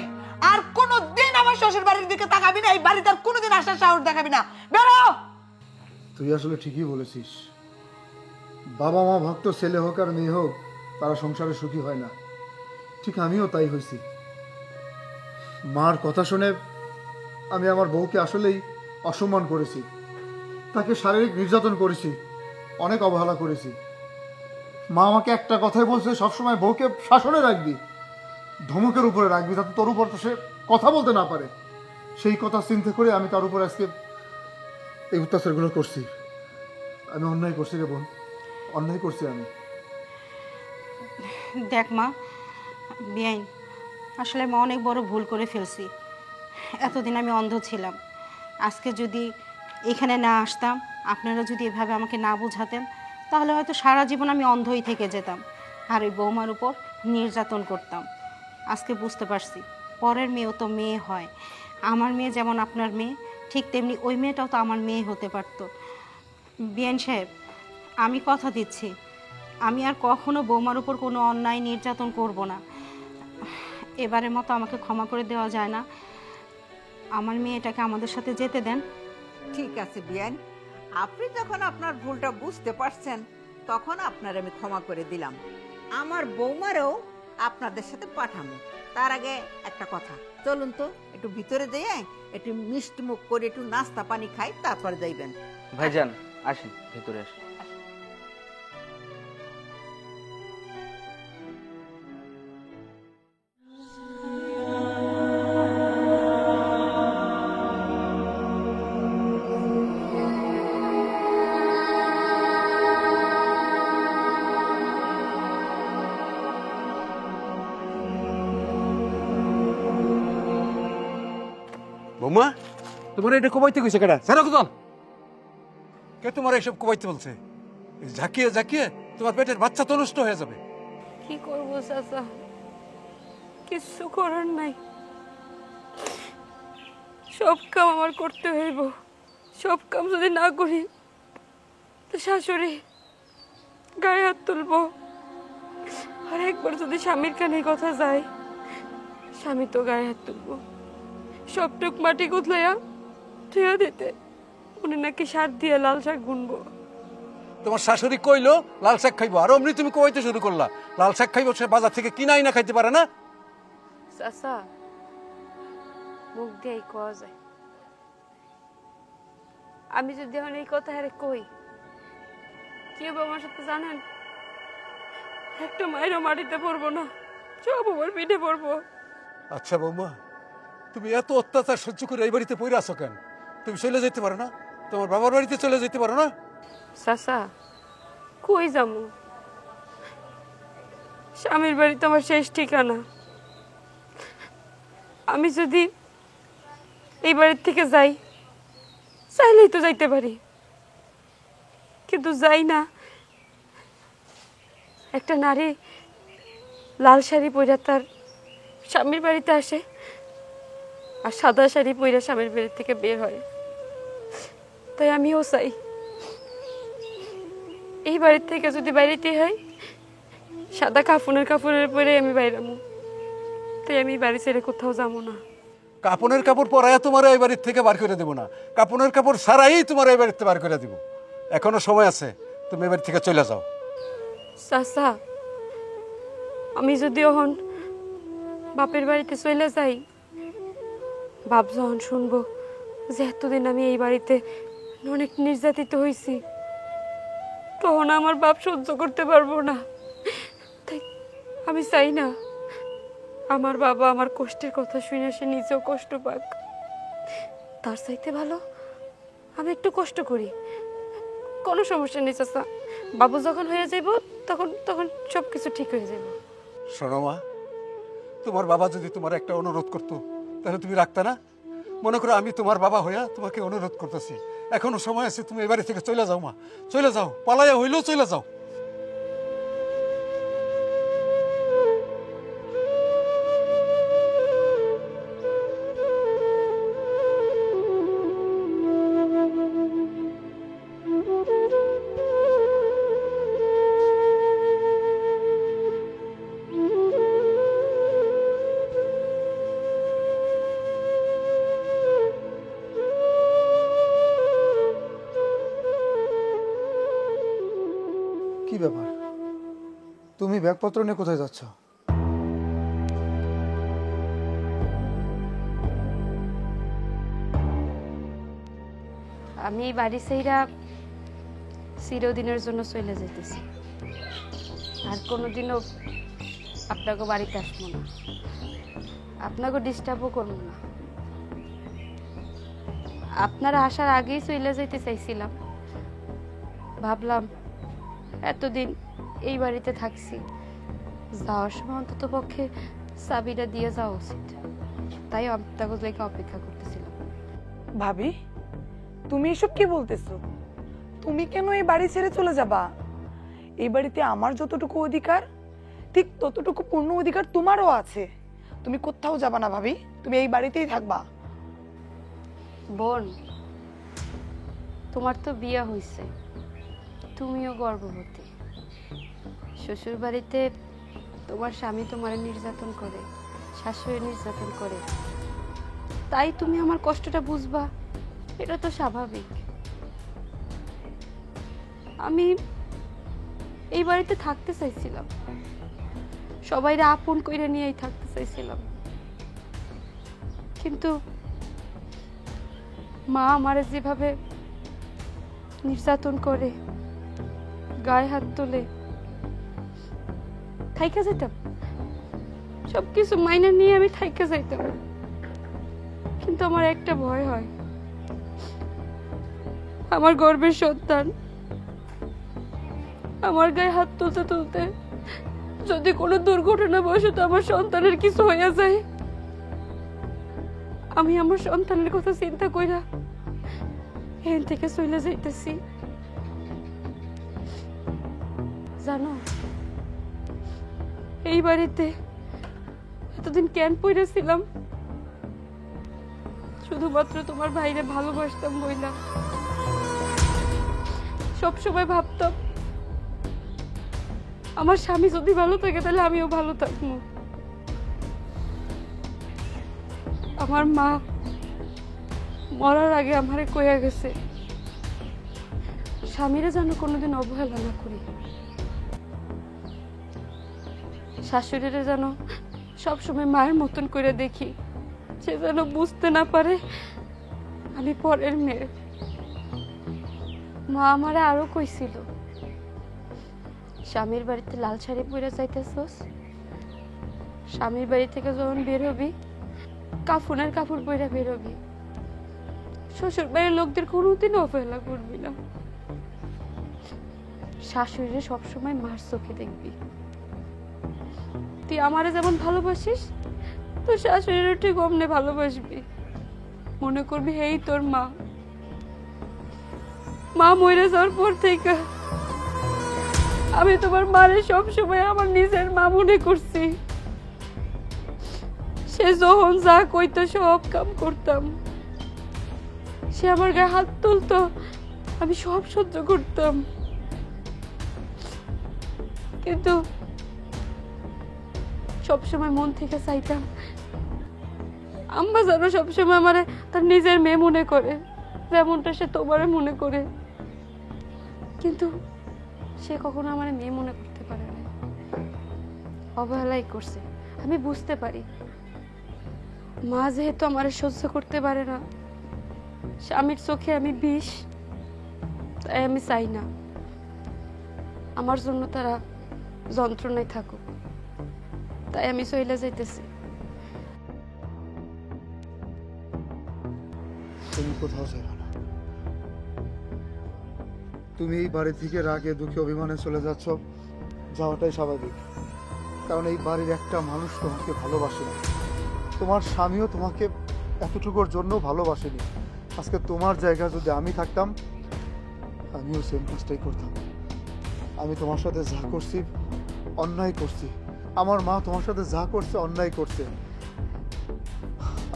আর কোনোদিন আমার শ্বশুর বাড়ির দিকে তাকাবি না, এই বাড়িতে আর কোনোদিন আসার সাহস দেখাবি না। বের হ। তুই আসলে ঠিকই বলেছিস, বাবা মা ভক্ত ছেলে হোক আর মেয়ে হোক, তারা সংসারে সুখী হয় না। ঠিক আমিও তাই হয়েছি। মার কথা শুনে আমি আমার বউকে আসলেই অসম্মান করেছি, তাকে শারীরিক নির্যাতন করেছি, অনেক অবহেলা করেছি। মা আমাকে একটা কথাই বলছে, সবসময় বউকে শাসনে রাখবি, ধমকের উপরে রাখবি, যাতে তোর উপর তো সে কথা বলতে না পারে। সেই কথা চিন্তা করে আমি তার উপর আজকে এই অত্যাচারগুলো করছি। আমি অন্যায় করছি রে বোন, অন্যায় করছি আমি। দেখ মা, বেআইন, আসলে আমি অনেক বড় ভুল করে ফেলছি। এতদিন আমি অন্ধ ছিলাম। আজকে যদি এখানে না আসতাম, আপনারা যদি এভাবে আমাকে না বোঝাতেন, তাহলে হয়তো সারা জীবন আমি অন্ধই থেকে যেতাম আর ওই বৌমার উপর নির্যাতন করতাম। আজকে বুঝতে পারছি পরের মেয়েও তো মেয়ে হয়। আমার মেয়ে যেমন আপনার মেয়ে, ঠিক তেমনি ওই মেয়েটাও তো আমার মেয়ে হতে পারতো। বেআইন সাহেব, আমি কথা দিচ্ছি, আমি আর কখনো বৌমার উপর কোনো অন্যায় নির্যাতন করব না। এবারের মতো আমাকে ক্ষমা করে দেওয়া যায় না? আমার মেয়েটাকে আমাদের সাথে যেতে দেন। ঠিক আছে বিয়ান, আপনি যখন আপনার ভুলটা বুঝতে পারছেন, তখন আপনার আমি ক্ষমা করে দিলাম। আমার বৌমারও আপনাদের সাথে পাঠাবো। তার আগে একটা কথা, চলুন তো একটু ভিতরে যেয়ে একটু মিষ্টি মুখ করে একটু নাস্তা পানি খাই, তারপর যাইবেন। ভাইজান আসেন, ভিতরে আসেন। বৌমা, তোমার এটা কবাইতে কইছে কেডা? ছাড়ো কতন। কে তোমার এইসব কবাইতে বলছে? ঝাঁকিয়ে ঝাঁকিয়ে তোমার পেটের বাচ্চা তো নষ্ট হয়ে যাবে। কি করবো চাচা, কিছু করার নাই। সব কাম আমার করতে হইব। সব কাম যদি না করি তো শাশুড়ি গায়ে হাত তুলবো। আর একবার যদি স্বামীর কানে কথা যায়, স্বামী তো গায়ে হাত তুলবো। সবটুক মাটি কুতলাইয়া ধুয়া দিতে উনি নাকি সার দিয়ে লাল শাক বুনবো। তোমার শাশুড়ি কইলো লাল শাক খাইবো, আর অমনি তুমি কবাইতে শুরু করলা লাল শাক খাইবো। সে বাজার থেকে কিনাই না খাইতে পারে না। চাচা, মুখ দিয়েই কোয়া যায়। আমি যদি এখন এই কথা আরে কই কি হবে আমার সাথে জানেন? একটা মায়েরও মাটিতে পড়বো না, সব আমার পিঠে পড়বো। আচ্ছা বৌমা, তুমি এত অত্যাচার সহ্য করে এই বাড়িতে পড়ে আছো কেন? তুমি চলে যেতে পারো না? তোমার বাবার বাড়িতে চলে যেতে পারো না? চাচা কই যাবো? স্বামীর বাড়িতে আমার শেষ ঠিকানা। আমি যদি এই বাড়ির থেকে যাই, চাইলেই তো যাইতে পারি, কিন্তু যাই না। একটা নারী লাল শাড়ি পরে তার স্বামীর বাড়িতে আসে, আর সাদা শাড়ি পরে স্বামীর বাড়ি থেকে বের হয়। তাই আমিও চাই এই বাড়ির থেকে যদি বাইরেতে হয়, সাদা কাপড়ের পরে আমি বাইরামো। তাই আমি বাড়ি ছেড়ে কোথাও যাবো না। কাপড়ের কাপড় পরাইয়া তোমার এই বাড়ির থেকে বার করে দেবো না, কাপড়ের কাপড় সারাই তোমার এই বাড়িতে বার করে দিব। এখনো সময় আছে, তুমি এই বাড়ি থেকে চলে যাও। চাচা, আমি যদি এখন বাপের বাড়িতে চলে যাই, বাপ যখন শুনবো যে এতদিন আমি এই বাড়িতে অনেক নির্যাতিত হয়েছি, তখন আমার বাপ সহ্য করতে পারবো না। তাই আমি চাই না আমার বাবা আমার কষ্টের কথা শুনে সে নিজেও কষ্ট পাক। তার চাইতে ভালো আমি একটু কষ্ট করি, কোনো সমস্যা নেই চাচা। বাবু যখন হয়ে যাইব তখন তখন সব কিছু ঠিক হয়ে যাব। শোনো মা, তোমার বাবা যদি তোমার একটা অনুরোধ করতো তাহলে তুমি রাখতে না? মনে করো আমি তোমার বাবা হইয়া তোমাকে অনুরোধ করতেছি, এখনো সময় আছে, তুমি এই বাড়ি থেকে চলে যাও মা, চলে যাও, পালাইয়া হইলেও চলে যাও। কি ব্যাপার, তুমি ব্যাগপত্র নিয়ে কোথায় যাচ্ছ? আমি এই বাড়ি সেইরা চিরদিনের জন্য চলে যেতেছি, আর কোনোদিনও আপনাকে বাড়িতে আসবো না, আপনাকে ডিস্টার্বও করবো না। আপনারা আসার আগেই চলে যেতে চাইছিলাম, ভাবলাম এতদিন এই বাড়িতে থাকছি, যাওয়ার সময় অন্তত পক্ষে চাবিটা দিয়ে যাওয়া উচিত। তাই আপনাকে লেগে অপেক্ষা করতেছিলাম। ভাবি, তুমি এসব কি বলতেছো? তুমি কেন এই বাড়ি ছেড়ে চলে যাবা? এই বাড়িতে আমার যতটুকু অধিকার, ঠিক ততটুকু পূর্ণ অধিকার তোমারও আছে। তুমি কোথাও যাবা না ভাবি, তুমি এই বাড়িতেই থাকবা। বোন, তোমার তো বিয়ে হয়েছে, তুমিও গর্ভবতী। শ্বশুর বাড়িতে তোমার স্বামী তোমার নির্যাতন করে, শাশুড়ি নির্যাতন করে, তাই তুমি আমার কষ্টটা বুঝবা, এটা তো স্বাভাবিক। আমি এই বাড়িতে থাকতে চাইছিলাম, সবাইরে আপন কইরা নিয়েই থাকতে চাইছিলাম, কিন্তু মা আমারে যেভাবে নির্যাতন করে, গায়ে হাত তোলে, থাইকা যাইতাম, সবকিছু মাইনা নিয়ে আমি থাইকা যাইতাম, কিন্তু আমার একটা ভয় হয়, আমার গর্ভের সন্তান আমার গায়ে হাত তুলতে তুলতে যদি কোনো দুর্ঘটনাবশত আমার সন্তানের কিছু হয়ে যায়, আমি আমার সন্তানের কথা চিন্তা কইরা এখান থেকে চলে যাইতেছি। জানো, এই বাড়িতে এতদিন কেন পড়েছিলাম? শুধুমাত্র তোমার ভাইরে ভালোবাসতাম বইলাম। সবসময় ভাবতাম আমার স্বামী যদি ভালো থাকে তাহলে আমিও ভালো থাকবো। আমার মা মরার আগে আমারে কইয়া গেছে, স্বামীরা যেন কোনোদিন অবহেলা না করি, শাশুড়িরা যেন সবসময় মায়ের মতন করে দেখি, সে যেন বুঝতে না পারে আমি পরের মেয়ে। মা আমারে আরো কইছিল, স্বামীর বাড়িতে লাল শাড়ি পরে যাইতেছস, স্বামীর বাড়ি থেকে যখন বের হবি কাফনের কাপড় পরে বের হবি, শ্বশুর বাড়ির লোকদের কোনোদিন অবহেলা করবি না, শাশুড়িরে সবসময় মার চোখে দেখবি। তুই আমারে যেমন ভালোবাসিস তোর শাশুড়িরও ঠিক অমনে ভালোবাসবি, মনে করবি এই তোর মা। মা মরে যাওয়ার পর থেকে আমি তোমার মারে সবসময় আমার নিজের মা মনে করছি। সে যখন যা কইতো সব কাম করতাম, সে আমার গায়ে হাত তুলতো আমি সব সহ্য করতাম, কিন্তু সবসময় মন থেকে চাইতাম আম্মা যেন সবসময় আমার তার নিজের মেয়ে মনে করে, যেমনটা সে তোমারে মনে করে, কিন্তু সে কখনো আমার মেয়ে মনে করতে পারে না, অবহেলাই করছে। আমি বুঝতে পারি মা যেহেতু আমার সহ্য করতে পারে না, স্বামীর চোখে আমি বিষ, তাই আমি চাই না আমার জন্য তারা যন্ত্রণায় থাকুক, তাই আমি চলে যাইতেছি। তুমি কোথাও যাবে না। তুমি এই বাড়ি থেকে রাগে দুঃখে অভিমানে চলে যাচ্ছ, যাওয়াটাই স্বাভাবিক, কারণ এই বাড়ির একটা মানুষ তোমাকে ভালোবাসে না, তোমার স্বামীও তোমাকে এতটুকুর জন্য ভালোবাসেনি। আজকে তোমার জায়গায় যদি আমি থাকতাম আমিও সেম কাজটাই করতাম। আমি তোমার সাথে যা করছি অন্যায় করছি, আমার মা তোমার সাথে যা করছে অন্যায় করছে।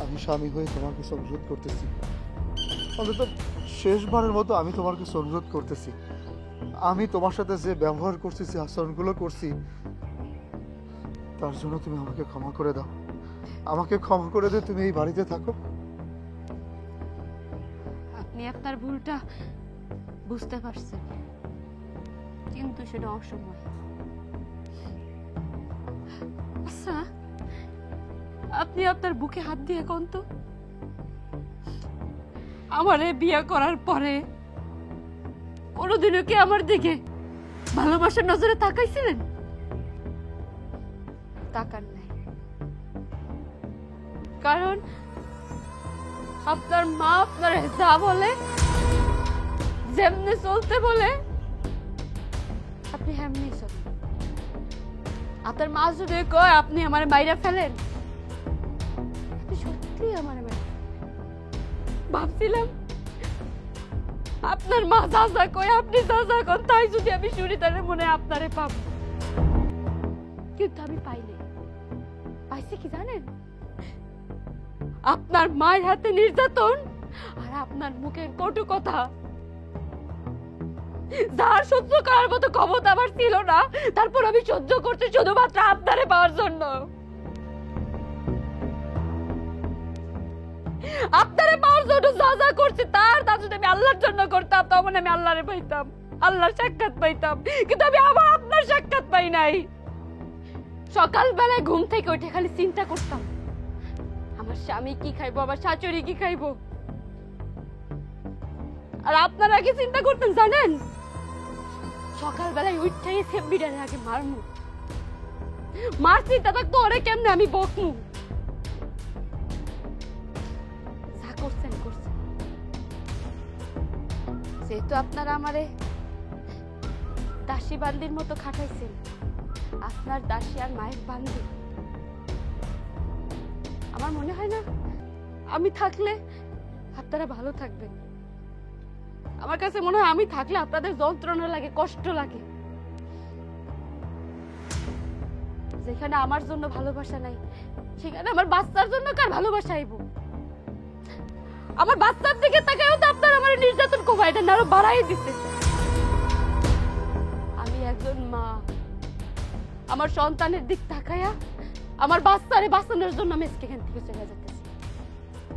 আমি স্বামী হয়ে তোমার কাছে অনুরোধ করতেছি, অন্তত শেষবারের মতো আমি তোমার কাছে অনুরোধ করতেছি, আমি তোমার সাথে যে ব্যবহার করছি, যে আচরণগুলো করছি, তার জন্য তুমি আমাকে ক্ষমা করে দাও। আমাকে ক্ষমা করে দিয়ে তুমি এই বাড়িতে থাকো। আপনি আপনার ভুলটা বুঝতে পারছেন, কিন্তু সেটা অসময়। আচ্ছা, আপনি আপনার বুকে হাত দিয়ে কোন তো আমারে বিয়ে করার পরে কোনোদিনও কি আমার দিকে ভালোবাসার নজরে তাকাইছিলেন? তাকান নাই, কারণ আপনার মা আপনার যা বলে, যেমনি চলতে বলে আপনি হেমনি চলেন। আপনার মা যদি কয় আপনি আমার মাইরা ফেলেন, আপনি সত্যি আমার মাইরা। ভাবছিলাম আপনার মা যা যা কয় আপনি যা যা কন তাই যদি আমি শুনি তাহলে মনে হয় আপনারে পাবো, কিন্তু আমি পাইনি। পাইছি কি জানেন? আপনার মায়ের হাতে নির্যাতন আর আপনার মুখের কটু কথা, যার সহ্য করার মতো ক্ষমতা আমার ছিল না, তারপর আমি সহ্য করছি শুধুমাত্র আপনারে পাওয়ার জন্য। আপনারে পাওয়ার জন্য যা যা করছি তা যদি আমি আল্লাহর জন্য করতাম, তখন আমি আল্লাহরে পাইতাম, আল্লাহর সাক্ষাৎ পাইতাম, কিন্তু আমি আবার আপনার সাক্ষাৎ পাই নাই। সকালবেলায় ঘুম থেকে উঠে খালি চিন্তা করতাম আমার স্বামী কি খাইবো, আমার শাশুড়ি কি খাইবো। আর আপনারা কি চিন্তা করতেন জানেন? সকালবেলায় উঠে সেবিটারে আগে মারমু, মার চিন্তা থাকতো ওরে কেমনে আমি বকমু। যা করছেন করছেন, যেহেতু আপনারা আমারে দাসী বান্দির মতো খাটাইছেন, আপনার দাসী আর মায়ের বান্দি, আমার মনে হয় না আমি থাকলে আপনারা ভালো থাকবেন। আমার কাছে মনে হয় আমি থাকলে আপনাদের যন্ত্রণা লাগে, কষ্ট লাগে। যেখানে আমার জন্য ভালোবাসা নাই, সেখানে আমার বাচ্চার জন্য কার ভালোবাসা আইব? আমার বাচ্চার দিকে তাকায়ও তো আপনারা আমার নির্যাতন কমাই দেন, আরো বাড়াই দিতে। আমি একজন মা, আমার সন্তানের দিক তাকায়া আমার বাচ্চারে বাঁচানোর জন্য আমি এখান থেকে চলে যেতেছি।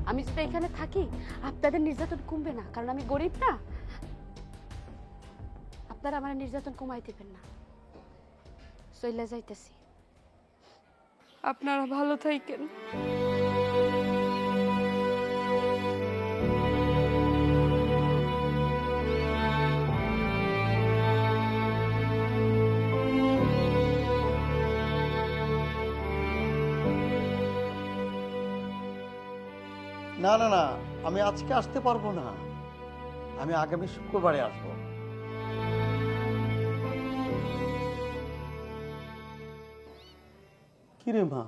আমি যদি এখানে থাকি আপনাদের নির্যাতন কমবে না, কারণ আমি গরিব না। আপনারা আমার নির্যাতন কমাই দিবেন না, চলে যাইতেছি। আপনারা ভালো থাকেন। না না না, আমি আজকে আসতে পারবো না, আমি আগামী শুক্রবারে আসবো। কিরে মা,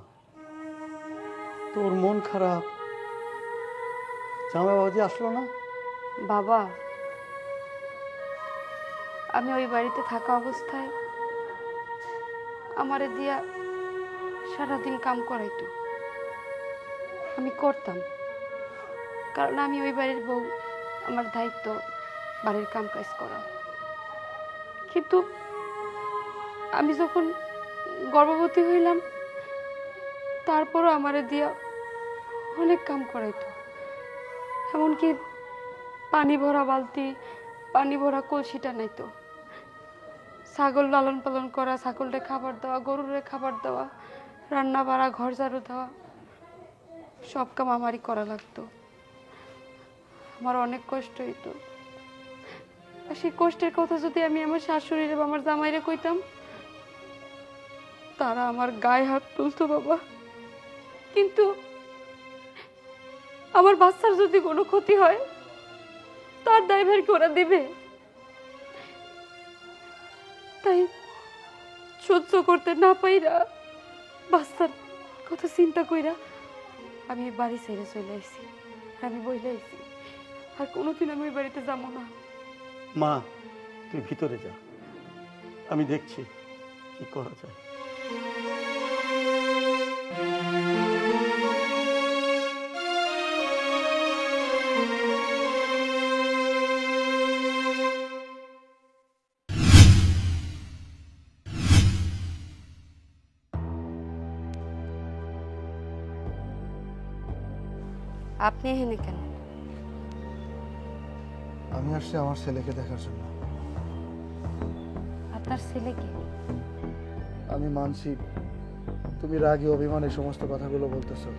তোর মন খারাপ? জামাই বাবাজি আসলো না? বাবা, আমি ওই বাড়িতে থাকা অবস্থায় আমারে দিয়া সারাদিন কাম করাইতো। আমি করতাম, কারণ আমি ওই বাড়ির বউ, আমার দায়িত্ব বাড়ির কাম কাজ করা। কিন্তু আমি যখন গর্ভবতী হইলাম, তারপরও আমারে দিয়া অনেক কাম করাইতো। এমনকি পানি ভরা বালতি, পানি ভরা কলসিটা নাইতো। ছাগল লালন পালন করা, ছাগলরে খাবার দেওয়া, গরুরে খাবার দেওয়া, রান্না বাড়া, ঘর ঝাড়ু দেওয়া, সব কাম আমারই করা লাগতো। আমার অনেক কষ্ট হইতো। আর সেই কষ্টের কথা যদি আমি আমার শাশুড়িরে বা আমার জামাইরে কইতাম, তারা আমার গায়ে হাত তুলতো বাবা। কিন্তু আমার বাচ্চার যদি কোনো ক্ষতি হয়, তার দায়ভার কি ওরা দিবে? তাই সহ্য করতে না পাইরা, বাচ্চার কথা চিন্তা কইরা আমি এই বাড়ি ছেড়ে চলে আসছি। আমি বইলে আইছি, আর কোনোদিন আমি ওই বাড়িতে যাবো না। মা, তুই ভিতরে যা, আমি দেখছি কি করা যায়। আপনি এখানে কেন? আমি আসছি আমার ছেলেকে দেখার জন্য। আপনার ছেলে কে? আমি মানছি তুমি রাগী অভিমানে সমস্ত কথাগুলো বলতেছো,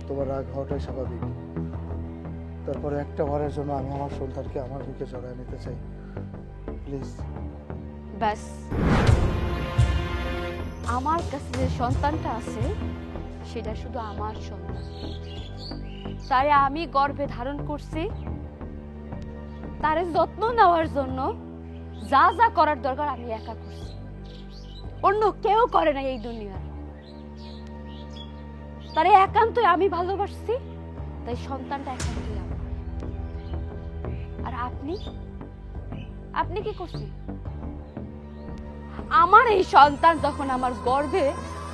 তোমার রাগ হওয়াটাই স্বাভাবিক। তারপরে একটা বারের জন্য আমি আমার সন্তানকে আমার বুকে জড়ায় নিতে চাই, প্লিজ। ব্যাস, আমার কাছে যে সন্তানটা আছে সেটা শুধু আমার সন্তান। তারে আমি গর্ভে ধারণ করছি, তারে যত্ন নেওয়ার জন্য যা যা করার দরকার আমি একা করছি, অন্য কেউ করে না এই দুনিয়ার। তারে একান্তই আমি ভালোবাসছি, তাই সন্তানটা একান্তই আমার। আর আপনি আপনি কি করছেন? আমার এই সন্তান যখন আমার গর্ভে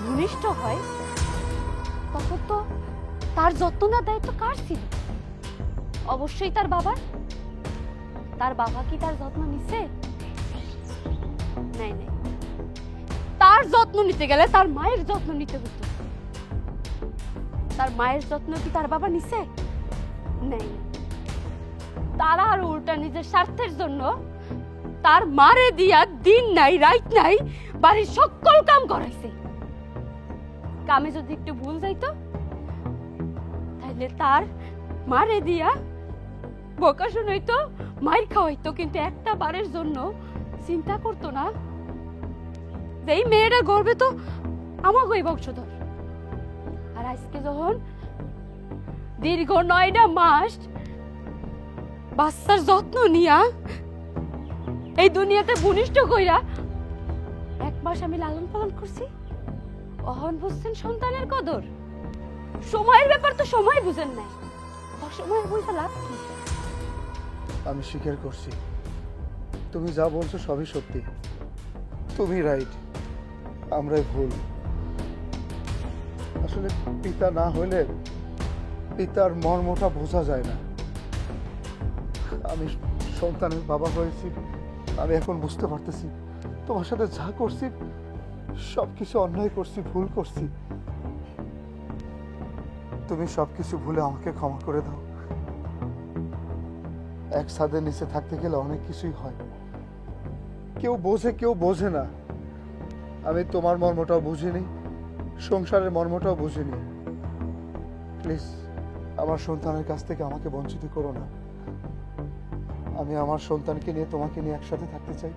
ভূমিষ্ঠ হয়, তখন তো তার যত্ন নেওয়ার দায়িত্ব কার ছিল? অবশ্যই তার বাবার। তার বাবা কি তার যত্ন নিছে? নাই নাই, তার যত্ন নিতে গেলে তার মায়ের যত্ন নিতে হতো। তার মায়ের যত্ন কি তার বাবা নিছে? নাই। তারা আর উল্টা নিজের স্বার্থের জন্য তার মারে দিয়া দিন নাই রাত নাই বাড়ির সকল কাম করাইছে। কামে যদি একটু ভুল যাইতো, তাইলে তার মারে দিয়া বকা শুনাইতো, মাইর খাওয়াইতো, কিন্তু একটা বারের জন্য চিন্তা করতো না যে এই মেয়েটা গর্বে তো আমাকেই বংশধর। আর আজকে যখন দীর্ঘ 9টা মাস বাচ্চার যত্ন নিয়া এই দুনিয়াতে ভূমিষ্ঠ কইরা 1 মাস আমি লালন পালন করছি, অহন বুঝছেন সন্তানের কদর? সময়ের ব্যাপার তো সময় বুঝেন নাই, অসময় বুঝে লাভ কি? আমি স্বীকার করছি, তুমি যা বলছো সবই সত্যি, তুমি রাইট, আমরাই ভুল। আসলে পিতা না হইলে পিতার মর্মটা বোঝা যায় না। আমি সন্তানের বাবা হয়েছি, আমি এখন বুঝতে পারতেছি তোমার সাথে যা করছি সবকিছু অন্যায় করছি, ভুল করছি। তুমি সবকিছু ভুলে আমাকে ক্ষমা করে দাও। এক ছাদের নিচে থাকতে গেলে অনেক কিছুই হয়, কেউ বোঝে কেউ বোঝে না। আমি তোমার মর্মটাও বুঝিনি, সংসারের মর্মটাও বুঝিনি। প্লিজ আমার সন্তানের কাছ থেকে আমাকে বঞ্চিত করো না। আমি আমার সন্তানকে নিয়ে তোমাকে নিয়ে একসাথে থাকতে চাই।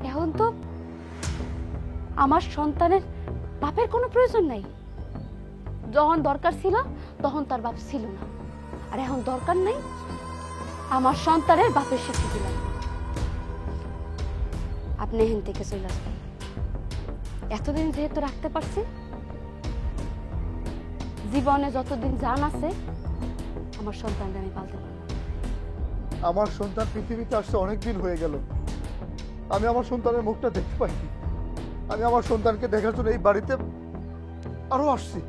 এখন তো আমার সন্তানের বাপের কোনো প্রয়োজন নাই। যখন দরকার ছিল তখন তার বাপ ছিল না, আর এখন দরকার নেই, আমার সন্তানের বাপের স্বীকৃতি লাগবে। আপনি এখান থেকে চলে আসবেন। এতদিন যেহেতু রাখতে পারছি, জীবনে যতদিন জান আছে আমার সন্তানকে আমি পালতে পারবো। আমার সন্তান পৃথিবীতে আসতে অনেক দিন হয়ে গেল, আমি আমার সন্তানের মুখটা দেখতে পাইনি। আমি আমার সন্তানকে দেখার জন্য এই বাড়িতে আরো আসছি,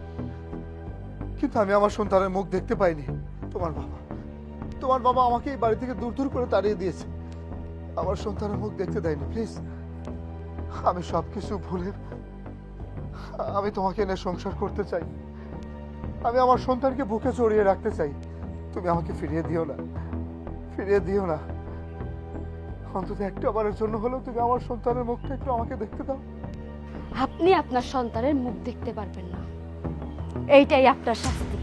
কিন্তু আমি আমার সন্তানের মুখ দেখতে পাইনি। তোমার বাবা আমাকে এই বাড়ি থেকে দূর দূর করে তাড়িয়ে দিয়েছে, আমার সন্তানের মুখ দেখতে দেয়নি। প্লিজ, আমি সবকিছু ভুলে আমি তোমাকে এনে সংসার করতে চাই। আমি আমার সন্তানকে বুকে জড়িয়ে রাখতে চাই। তুমি আমাকে ফিরিয়ে দিও না। অন্তত একটা বারের জন্য হলেও তুমি আমার সন্তানের মুখটা একটু আমাকে দেখতে দাও। আপনি আপনার সন্তানের মুখ দেখতে পারবেন না, এইটাই আপনার শাস্তি।